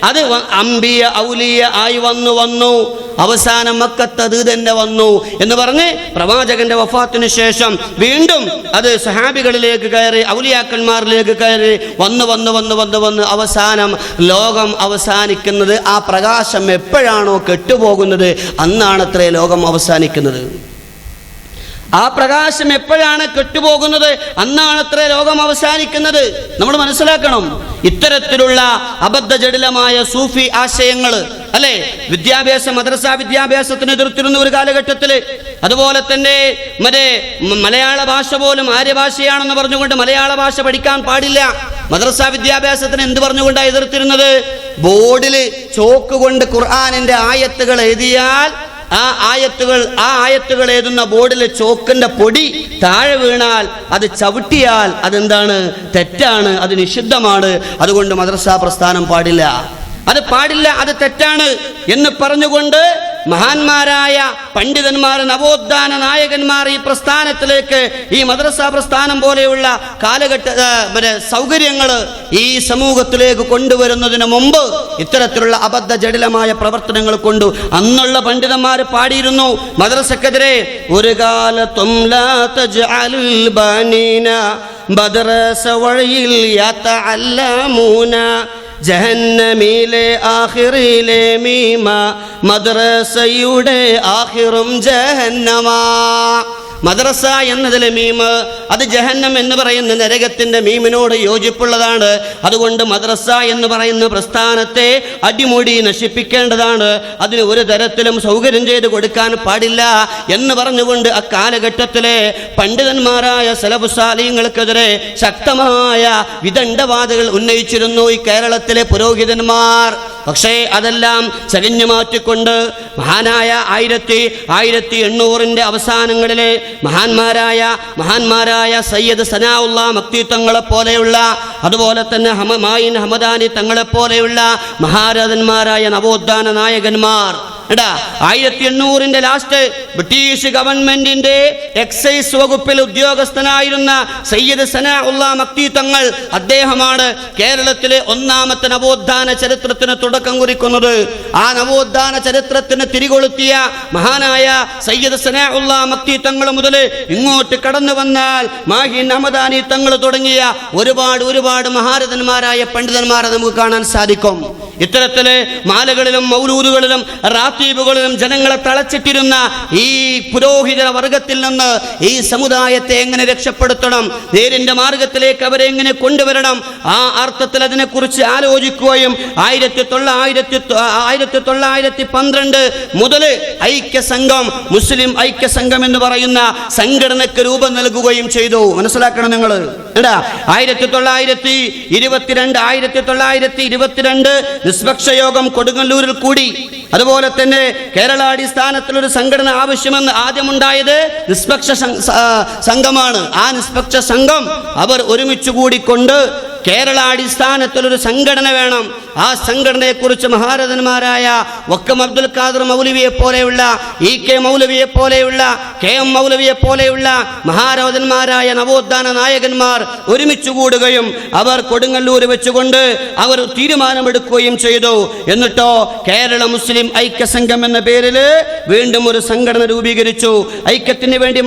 അത് അംബിയ ഔലിയ ആയി വന്നു അവസാനം മക്കത്ത് അത് തന്നെ വന്നു എന്ന് പറഞ്ഞ് പ്രവാചകന്റെ വഫാത്തിന് ശേഷം വീണ്ടും അത് സഹാബികളിലേക്ക് കയറി, ഔലിയാക്കന്മാരിലേക്ക് കയറി വന്ന് അവസാനം ലോകം അവസാനിക്കുന്നത് ആ പ്രകാശം എപ്പോഴാണോ കെട്ടുപോകുന്നത് അന്നാണത്രേ ലോകം അവസാനിക്കുന്നത്. ആ പ്രകാശം എപ്പോഴാണ് കെട്ടുപോകുന്നത് അന്നാണത്രേ ലോകം അവസാനിക്കുന്നത്. നമ്മൾ മനസ്സിലാക്കണം, ഇത്തരത്തിലുള്ള അബദ്ധജടിലമായ സൂഫി ആശയങ്ങൾ അല്ലെ മദ്രസ വിദ്യാഭ്യാസത്തിന് എതിർത്തിരുന്ന ഒരു കാലഘട്ടത്തിൽ, അതുപോലെ തന്നെ മലയാള ഭാഷ പോലും ആര്യഭാഷയാണെന്ന് പറഞ്ഞുകൊണ്ട് മലയാള ഭാഷ പഠിക്കാൻ പാടില്ല, മദ്രസ വിദ്യാഭ്യാസത്തിന് എന്ത് പറഞ്ഞുകൊണ്ടാണ് എതിർത്തിരുന്നത്? ബോർഡിൽ ചോക്ക് കൊണ്ട് ഖുർആനിന്റെ ആയത്തുകൾ എഴുതിയാൽ ആ ആയത്തുകൾ എഴുതുന്ന ബോർഡിലെ ചോക്കിന്റെ പൊടി താഴെ വീണാൽ അത് ചവിട്ടിയാൽ അതെന്താണ്? തെറ്റാണ്, അത് നിഷിദ്ധമാണ്. അതുകൊണ്ട് മദ്രസ പ്രസ്ഥാനം പാടില്ല, അത് തെറ്റാണ് എന്ന് പറഞ്ഞുകൊണ്ട് മഹാന്മാരായ പണ്ഡിതന്മാർ, നവോത്ഥാന നായകന്മാർ ഈ പ്രസ്ഥാനത്തിലേക്ക്, ഈ മദ്രസ പ്രസ്ഥാനം പോലെയുള്ള കാലഘട്ട സൗകര്യങ്ങൾ ഈ സമൂഹത്തിലേക്ക് കൊണ്ടുവരുന്നതിന് മുമ്പ് ഇത്തരത്തിലുള്ള അബദ്ധ ജടിലമായ പ്രവർത്തനങ്ങൾ കൊണ്ട് അന്നുള്ള പണ്ഡിതന്മാർ പാടിയിരുന്നു മദ്രസക്കെതിരെ. ഒരു കാലത്തും ലാ തജ്അലുൽ ബനീന മദ്രസ വഴിയിൽ യതഅല്ലമൂന ജഹന്നമിലെ ആഖിറിലെ മീമ മദ്രസയുടെ ആഖിറും ജഹന്നമാ. മദ്രസ എന്നതിലെ മീമ് അത് ജഹന്നം എന്ന് പറയുന്ന നരകത്തിന്റെ മീമിനോട് യോജിപ്പുള്ളതാണ്. അതുകൊണ്ട് മദ്രസ എന്ന് പറയുന്ന പ്രസ്ഥാനത്തെ അടിമുടി നശിപ്പിക്കേണ്ടതാണ്, അതിന് ഒരു തരത്തിലും സൗകര്യം ചെയ്ത് കൊടുക്കാൻ പാടില്ല എന്ന് പറഞ്ഞുകൊണ്ട് അക്കാലഘട്ടത്തിലെ പണ്ഡിതന്മാരായ സലഫു സാലിഹ്യങ്ങൾക്കെതിരെ ശക്തമായ വിദണ്ഡവാദങ്ങൾ ഉന്നയിച്ചിരുന്നു ഈ കേരളത്തിലെ പുരോഹിതന്മാർ. പക്ഷേ അതെല്ലാം ചകഞ്ഞു മാറ്റിക്കൊണ്ട് മഹാനായ 1800 അവസാനങ്ങളിലെ മഹാന്മാരായ സയ്യിദ് സനാഉല്ലാ മക്തി തങ്ങളെ പോലെയുള്ള, അതുപോലെ തന്നെ മായിൻ ഹമദാനി തങ്ങളെ പോലെയുള്ള മഹാരഥന്മാരായ നവോത്ഥാന നായകന്മാർ 1800 ലാസ്റ്റ് ബ്രിട്ടീഷ് ഗവൺമെന്റിന്റെ എക്സൈസ് വകുപ്പിൽ ഉദ്യോഗസ്ഥനായിരുന്ന സയ്യിദ് സനാഉല്ലാ മക്തി തങ്ങൾ, അദ്ദേഹമാണ് കേരളത്തിലെ ഒന്നാമത്തെ നവോത്ഥാന ചരിത്രത്തിന് തുടക്കം കുറിക്കുന്നത്. ആ നവോത്ഥാന ചരിത്രത്തിന് തിരികൊളുത്തിയ മഹാനായ സയ്യിദ് സനാഉല്ലാ മക്തി തങ്ങൾ മുതൽ ഇങ്ങോട്ട് കടന്നു വന്നാൽ മാഹിൻ ഹമദാനി തങ്ങൾ തുടങ്ങിയ ഒരുപാട് മഹാരഥന്മാരായ പണ്ഡിതന്മാരെ നമുക്ക് കാണാൻ സാധിക്കും. ഇത്തരത്തില് മാലകളിലും മൗലൂദുകളിലും റാത്തീബുകളിലും ജനങ്ങളെ തളച്ചിട്ടിരുന്ന ഈ പുരോഹിത വർഗത്തിൽ നിന്ന് ഈ സമുദായത്തെ എങ്ങനെ രക്ഷപ്പെടുത്തണം, നേരിന്റെ മാർഗത്തിലേക്ക് അവരെ എങ്ങനെ കൊണ്ടുവരണം, ആ അർത്ഥത്തിൽ അതിനെക്കുറിച്ച് ആലോചിക്കുകയും 1912 മുതൽ ഐക്യസംഘം, മുസ്ലിം ഐക്യസംഘം എന്ന് പറയുന്ന സംഘടനയ്ക്ക് രൂപം നൽകുകയും ചെയ്തു. മനസ്സിലാക്കണം നിങ്ങൾ. 1922 നിഷ്പക്ഷ യോഗം കൊടുങ്ങല്ലൂരിൽ കൂടി. അതുപോലെ തന്നെ കേരളാടിസ്ഥാനത്തിൽ ഒരു സംഘടന ആവശ്യമെന്ന് ആദ്യമുണ്ടായത് നിഷ്പക്ഷ സംഘമാണ്. ആ നിഷ്പക്ഷ സംഘം അവർ ഒരുമിച്ച് കൂടിക്കൊണ്ട് കേരളാടിസ്ഥാനത്തിൽ ഒരു സംഘടന വേണം. ആ സംഘടനയെക്കുറിച്ച് മഹാരഥന്മാരായ വക്കം അബ്ദുൽ ഖാദർ മൗലവിയെ പോലെയുള്ള, EK മൗലവിയെ പോലെയുള്ള, KM മൗലവിയെ പോലെയുള്ള മഹാരഥന്മാരായ നവോത്ഥാന നായകന്മാർ ഒരുമിച്ച് കൂടുകയും അവർ കൊടുങ്ങല്ലൂർ വെച്ചുകൊണ്ട് അവർ തീരുമാനമെടുക്കുകയും ചെയ്തു. എന്നിട്ടോ കേരള മുസ്ലിം ഐക്യസംഘം എന്ന പേരിൽ വീണ്ടും ഒരു സംഘടന രൂപീകരിച്ചു. ഐക്യത്തിന് വേണ്ടി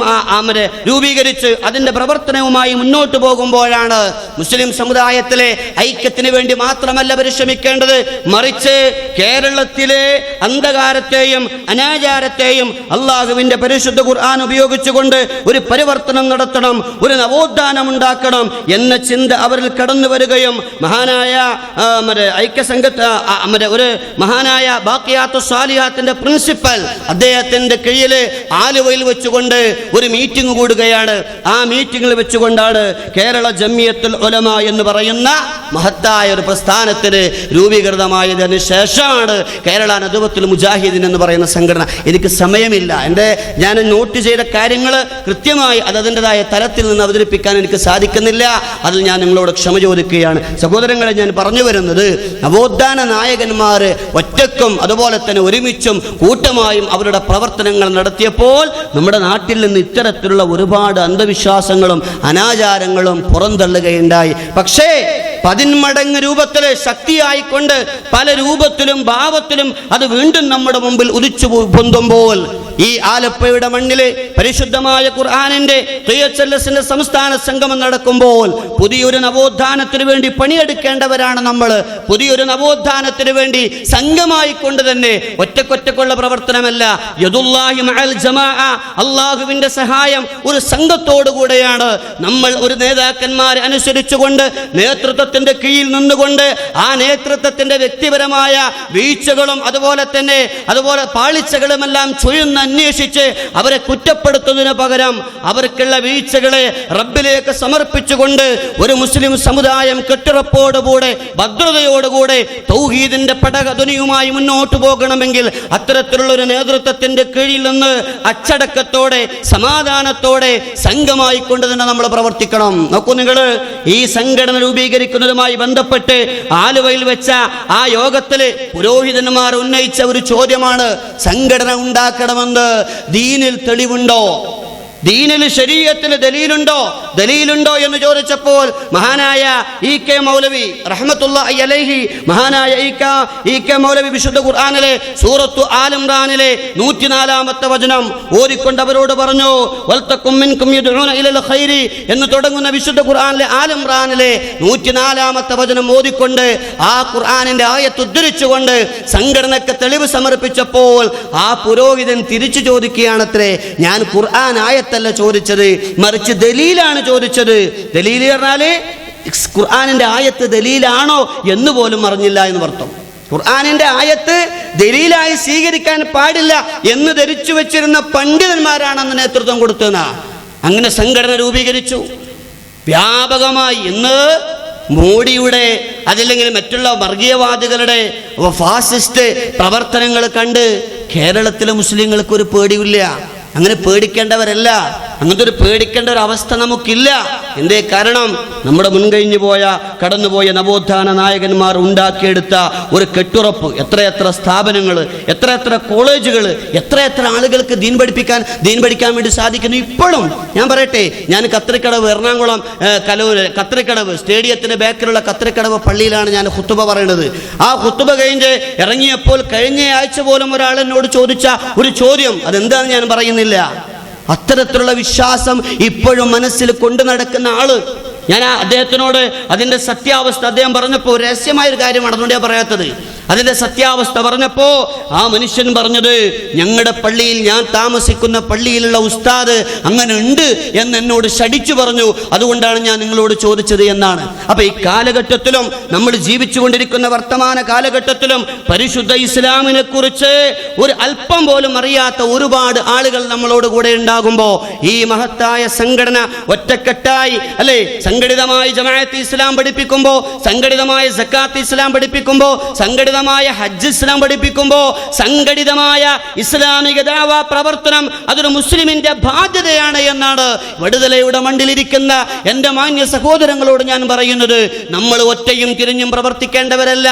രൂപീകരിച്ച് അതിന്റെ പ്രവർത്തനവുമായി മുന്നോട്ട് പോകുമ്പോഴാണ് മുസ്ലിം സമുദായം സമുദായത്തിലെ ഐക്യത്തിന് വേണ്ടി മാത്രമല്ല പരിശ്രമിക്കേണ്ടത്, മറിച്ച് കേരളത്തിലെ അന്ധകാരത്തെയും അനാചാരത്തെയും അള്ളാഹുവിന്റെ പരിശുദ്ധ ഖുർആൻ ഉപയോഗിച്ചുകൊണ്ട് ഒരു പരിവർത്തനം നടത്തണം, ഒരു നവോത്ഥാനം ഉണ്ടാക്കണം എന്ന ചിന്ത അവരിൽ കടന്നു വരികയും മഹാനായ ഒരു മഹാനായ ബാഖിയാത്തു സ്വാലിഹാത്തിന്റെ പ്രിൻസിപ്പൽ അദ്ദേഹത്തിന്റെ കീഴിൽ ആലുവയിൽ വെച്ചുകൊണ്ട് ഒരു മീറ്റിംഗ് കൂടുകയാണ്. ആ മീറ്റിംഗിൽ വെച്ചുകൊണ്ടാണ് കേരള ജംഇയ്യത്തുൽ ഉലമ എന്ന് പറയുന്ന മഹത്തായ ഒരു പ്രസ്ഥാനത്തിന് രൂപീകൃതമായതിനു ശേഷമാണ് കേരള നദ്വത്തുൽ മുജാഹിദീൻ എന്ന് പറയുന്ന സംഘടന. എനിക്ക് സമയമില്ല, ഞാൻ നോട്ട് ചെയ്ത കാര്യങ്ങൾ കൃത്യമായി അതിൻ്റെതായ തലത്തിൽ നിന്ന് അവതരിപ്പിക്കാൻ എനിക്ക് സാധിക്കുന്നില്ല. അതിൽ ഞാൻ നിങ്ങളോട് ക്ഷമ ചോദിക്കുകയാണ്. സഹോദരങ്ങളെ, ഞാൻ പറഞ്ഞു വരുന്നത്, നവോത്ഥാന നായകന്മാർ ഒറ്റക്കും അതുപോലെ തന്നെ ഒരുമിച്ചും കൂട്ടമായും അവരുടെ പ്രവർത്തനങ്ങൾ നടത്തിയപ്പോൾ നമ്മുടെ നാട്ടിൽ നിന്ന് ഇത്തരത്തിലുള്ള ഒരുപാട് അന്ധവിശ്വാസങ്ങളും അനാചാരങ്ങളും പുറന്തള്ളുകയുണ്ടായി. പക്ഷേ 10 മടങ്ങ് രൂപത്തിൽ ശക്തിയായിക്കൊണ്ട് പല രൂപത്തിലും ഭാവത്തിലും അത് വീണ്ടും നമ്മുടെ മുമ്പിൽ ഉദിച്ചു പൊന്തുമ്പോൾ ഈ ആലപ്പുഴയുടെ മണ്ണില് പരിശുദ്ധമായ ഖുർആനിന്റെ ഖിയച്ചല്ലസിന്റെ സംസ്ഥാന സംഗമം നടക്കുമ്പോൾ പുതിയൊരു നവോത്ഥാനത്തിന് വേണ്ടി പണിയെടുക്കേണ്ടവരാണ് നമ്മൾ. പുതിയൊരു നവോത്ഥാനത്തിന് വേണ്ടി സംഘമായിക്കൊണ്ട് തന്നെ ഒറ്റക്കൊറ്റക്കുള്ള പ്രവർത്തനമല്ല, യദുല്ലാഹി മഅൽ ജമാഅ, അള്ളാഹുവിന്റെ സഹായം ഒരു സംഘത്തോടുകൂടെയാണ്. നമ്മൾ ഒരു നേതാക്കന്മാരെ അനുസരിച്ചുകൊണ്ട് നേതൃത്വത്തിന്റെ കീഴിൽ നിന്നുകൊണ്ട് ആ നേതൃത്വത്തിന്റെ വ്യക്തിപരമായ വീഴ്ചകളും അതുപോലെ പാളിച്ചകളുമെല്ലാം ചുഴന്ന് അന്വേഷിച്ച് അവരെ കുറ്റപ്പെടുത്തുന്നതിന് പകരം അവർക്കുള്ള വീഴ്ചകളെ റബ്ബിലേക്ക് സമർപ്പിച്ചുകൊണ്ട് ഒരു മുസ്ലിം സമുദായം കെട്ടുറപ്പോടുകൂടെ ഭദ്രതയോടുകൂടെ തൗഹീദിന്റെ പടകധ്വനിയുമായി മുന്നോട്ട് പോകണമെങ്കിൽ അത്തരത്തിലുള്ള ഒരു നേതൃത്വത്തിന്റെ കീഴിൽ നിന്ന് അച്ചടക്കത്തോടെ സമാധാനത്തോടെ സംഘമായി കൊണ്ട് തന്നെ നമ്മൾ പ്രവർത്തിക്കണം. നോക്കൂ നിങ്ങൾ, ഈ സംഘടന രൂപീകരിക്കുന്നതുമായി ബന്ധപ്പെട്ട് ആലുവയിൽ വെച്ച ആ യോഗത്തില് പുരോഹിതന്മാർ ഉന്നയിച്ച ഒരു ചോദ്യമാണ്, സംഘടന ഉണ്ടാക്കണമെന്ന് ദീനിൽ തെളിവുണ്ടോ? ദീനിൽ ശരീഅത്തിൽ ദലീലുണ്ടോ എന്ന് ചോദിച്ചപ്പോൾ മഹാനായ ഇ കെ മൗലവി റഹ്മത്തുള്ളാഹി അലൈഹി, മഹാനായ ഇ കെ മൗലവി വിശുദ്ധ ഖുർആനിലെ സൂറത്തു ആൽ ഇംറാനിലെ 104-ാമത്തെ വചനം ഓതിക്കൊണ്ട് അവരോട് പറഞ്ഞു, വൽതകും മിൻകും യദ്ഊന ഇലൽ ഖൈരി എന്ന് തുടങ്ങുന്ന വിശുദ്ധ ഖുർആനിലെ ആൽ ഇംറാനിലെ 104-ാമത്തെ വചനം ഓതിക്കൊണ്ട് ആ ഖുർആനിന്റെ ആയത്ത് ഉദ്ധരിച്ചുകൊണ്ട് സംഘടനയ്ക്ക് തെളിവ് സമർപ്പിച്ചപ്പോൾ ആ പുരോഹിതൻ തിരിച്ചു ചോദിക്കുകയാണത്രേ, ഞാൻ ഖുർആൻ ആയത്തല്ല ചോദിച്ചത്, മറിച്ച് ദലീലാണ് ചോദിച്ചത്. ദലീൽ പറഞ്ഞാല് ഖുർആനിന്റെ ആയത്ത് ദലീലാണോ എന്ന് പോലും അറിഞ്ഞില്ല എന്ന് അർത്ഥം. ഖുർആനിന്റെ ആയത്ത് ദലീലായി സ്വീകരിക്കാൻ പാടില്ല എന്ന് ധരിച്ചു വെച്ചിരുന്ന പണ്ഡിതന്മാരാണ് അന്ന് നേതൃത്വം കൊടുത്തത്. അങ്ങനെ സംഘടന രൂപീകരിച്ചു വ്യാപകമായി. ഇന്ന് മോഡിയുടെ അതല്ലെങ്കിൽ മറ്റുള്ള വർഗീയവാദികളുടെ ഫാസിസ്റ്റ് പ്രവർത്തനങ്ങൾ കണ്ട് കേരളത്തിലെ മുസ്ലിങ്ങൾക്ക് ഒരു പേടിയില്ല. അങ്ങനെ പേടിക്കേണ്ടവരല്ല, അങ്ങനത്തെ ഒരു പേടിക്കേണ്ട ഒരു അവസ്ഥ നമുക്കില്ല. എന്തേ കാരണം? നമ്മുടെ മുൻകഴിഞ്ഞു കടന്നുപോയ നവോത്ഥാന നായകന്മാർ ഉണ്ടാക്കിയെടുത്ത ഒരു കെട്ടുറപ്പ്, എത്രയെത്ര സ്ഥാപനങ്ങൾ, എത്രയെത്ര കോളേജുകൾ, എത്രയെത്ര ആളുകൾക്ക് ദീൻ പഠിക്കാൻ വേണ്ടി സാധിക്കുന്നു. ഇപ്പോഴും ഞാൻ പറയട്ടെ, ഞാൻ കത്രിക്കടവ്, എറണാകുളം കത്രിക്കടവ് സ്റ്റേഡിയത്തിന്റെ ബാക്കിലുള്ള കത്രിക്കടവ് പള്ളിയിലാണ് ഞാൻ ഖുതുബ പറയുന്നത്. ആ ഖുതുബ കഴിഞ്ഞ് ഇറങ്ങിയപ്പോൾ കഴിഞ്ഞ ആഴ്ച പോലും ഒരാൾ എന്നോട് ചോദിച്ച ഒരു ചോദ്യം, അതെന്താണെന്ന് ഞാൻ പറയുന്നില്ല. അത്തരത്തിലുള്ള വിശ്വാസം ഇപ്പോഴും മനസ്സിൽ കൊണ്ടു നടക്കുന്ന ആള്, ഞാൻ അദ്ദേഹത്തിനോട് അതിന്റെ സത്യാവസ്ഥ അദ്ദേഹം പറഞ്ഞപ്പോൾ രഹസ്യമായൊരു കാര്യമാണ്, അതുകൊണ്ട് ഞാൻ പറയാത്തത്. അതിന്റെ സത്യാവസ്ഥ പറഞ്ഞപ്പോ ആ മനുഷ്യൻ പറഞ്ഞത്, ഞങ്ങളുടെ പള്ളിയിൽ, ഞാൻ താമസിക്കുന്ന പള്ളിയിലുള്ള ഉസ്താദ് അങ്ങനെ ഉണ്ട് എന്ന് എന്നോട് ശടിച്ചു പറഞ്ഞു, അതുകൊണ്ടാണ് ഞാൻ നിങ്ങളോട് ചോദിച്ചത് എന്നാണ്. അപ്പൊ ഈ കാലഘട്ടത്തിലും നമ്മൾ ജീവിച്ചുകൊണ്ടിരിക്കുന്ന വർത്തമാന കാലഘട്ടത്തിലും പരിശുദ്ധ ഇസ്ലാമിനെ കുറിച്ച് ഒരു അല്പം പോലും അറിയാത്ത ഒരുപാട് ആളുകൾ നമ്മളോട് കൂടെ ഉണ്ടാകുമ്പോ ഈ മഹത്തായ സംഘടന ഒറ്റക്കെട്ടായി അല്ലെ, സംഘടിതമായി ജമാഅത്ത് ഇസ്ലാം പഠിപ്പിക്കുമ്പോ, സംഘടിതമായ സക്കാത്ത് ഇസ്ലാം പഠിപ്പിക്കുമ്പോ, സംഘടിതമായ ഹജ്ജ് ഇസ്ലാം പഠിപ്പിക്കുമ്പോ, സംഘടിതമായ ഇസ്ലാമിക ദഅവ പ്രവർത്തനം അതൊരു മുസ്ലിമിന്റെ ബാധ്യതയാണ് എന്നാണ് വടുതലയുടെ മണ്ണിലിരിക്കുന്ന എൻ്റെ മാന്യ സഹോദരങ്ങളോട് ഞാൻ പറയുന്നത്. നമ്മൾ ഒറ്റയും തിരിഞ്ഞും പ്രവർത്തിക്കേണ്ടവരല്ല.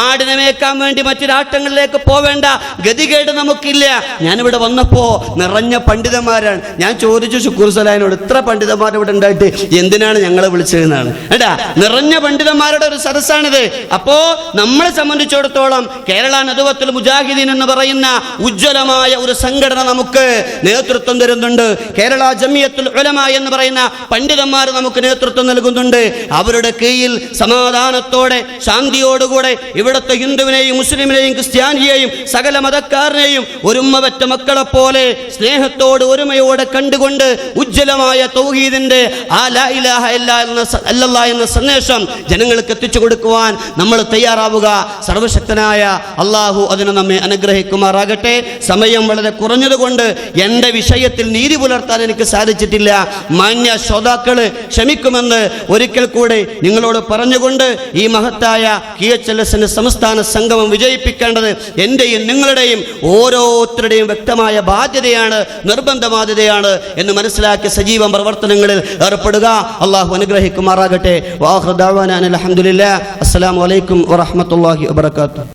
ആടിനെ മേക്കാൻ വേണ്ടി മറ്റൊരാട്ടങ്ങളിലേക്ക് പോവേണ്ട ഗതികേട് നമുക്കില്ല. ഞാനിവിടെ വന്നപ്പോ നിറഞ്ഞ പണ്ഡിതന്മാരാണ്. ഞാൻ ചോദിച്ചു ശുക്കൂർ സലാഹിനോട്, ഇത്ര പണ്ഡിതന്മാർ ഇവിടെ ഉണ്ടായിട്ട് എന്തിനാണ് ഞങ്ങളെ വിളിച്ചതെന്നാണ്. ഏട്ടാ, നിറഞ്ഞ പണ്ഡിതന്മാരുടെ ഒരു സദസ്സാണിത്. അപ്പോ നമ്മളെ സംബന്ധിച്ച് സംബന്ധിച്ചിടത്തോളം കേരള നദവത്തുൽ മുജാഹിദീൻ എന്ന് പറയുന്ന ഉജ്ജ്വലമായ ഒരു സംഘടന നമുക്ക് നേതൃത്വം തരുന്നുണ്ട്. കേരള ജമിയത്തുൽ ഉലമ എന്ന് പറയുന്ന പണ്ഡിതന്മാർ നമുക്ക് നേതൃത്വം നൽകുന്നുണ്ട്. അവരുടെ കീഴിൽ സമാധാനത്തോടെ ശാന്തിയോടുകൂടെ ഇവിടുത്തെ ഹിന്ദുവിനെയും മുസ്ലിമിനെയും ക്രിസ്ത്യാനിയെയും സകല മതക്കാരനെയും ഒരുമ്മവറ്റ മക്കളെ പോലെ സ്നേഹത്തോട് ഒരുമയോടെ കണ്ടുകൊണ്ട് ഉജ്ജ്വലമായ തൗഹീദിന്റെ ആ ലാ ഇലാഹ ഇല്ലല്ലാഹ് എന്ന സന്ദേശം ജനങ്ങൾക്ക് എത്തിച്ചു കൊടുക്കുവാൻ നമ്മൾ തയ്യാറാവുക. സർവശക്തനായ അള്ളാഹു അതിനെ നമ്മെ അനുഗ്രഹിക്കുമാറാകട്ടെ. സമയം വളരെ കുറഞ്ഞതുകൊണ്ട് എൻ്റെ വിഷയത്തിൽ നീതി പുലർത്താൻ എനിക്ക് സാധിച്ചിട്ടില്ല. മാന്യ ശ്രോതാക്കള് ക്ഷമിക്കുമെന്ന് ഒരിക്കൽ കൂടെ നിങ്ങളോട് പറഞ്ഞുകൊണ്ട് ഈ മഹത്തായ KHLSന്റെ സംസ്ഥാന സംഗമം വിജയിപ്പിക്കേണ്ടത് എൻ്റെയും നിങ്ങളുടെയും ഓരോരുത്തരുടെയും വ്യക്തമായ ബാധ്യതയാണ്, നിർബന്ധ ബാധ്യതയാണ് എന്ന് മനസ്സിലാക്കി സജീവ പ്രവർത്തനങ്ങളിൽ ഏർപ്പെടുക. അള്ളാഹു അനുഗ്രഹിക്കുമാറാകട്ടെ. വാഖിറു ദഅ്വാനാ അൽഹംദുലില്ലാഹ്. അസ്സലാമു അലൈക്കും വറഹ്മത്തുള്ളാഹി വബറകാതുഹു.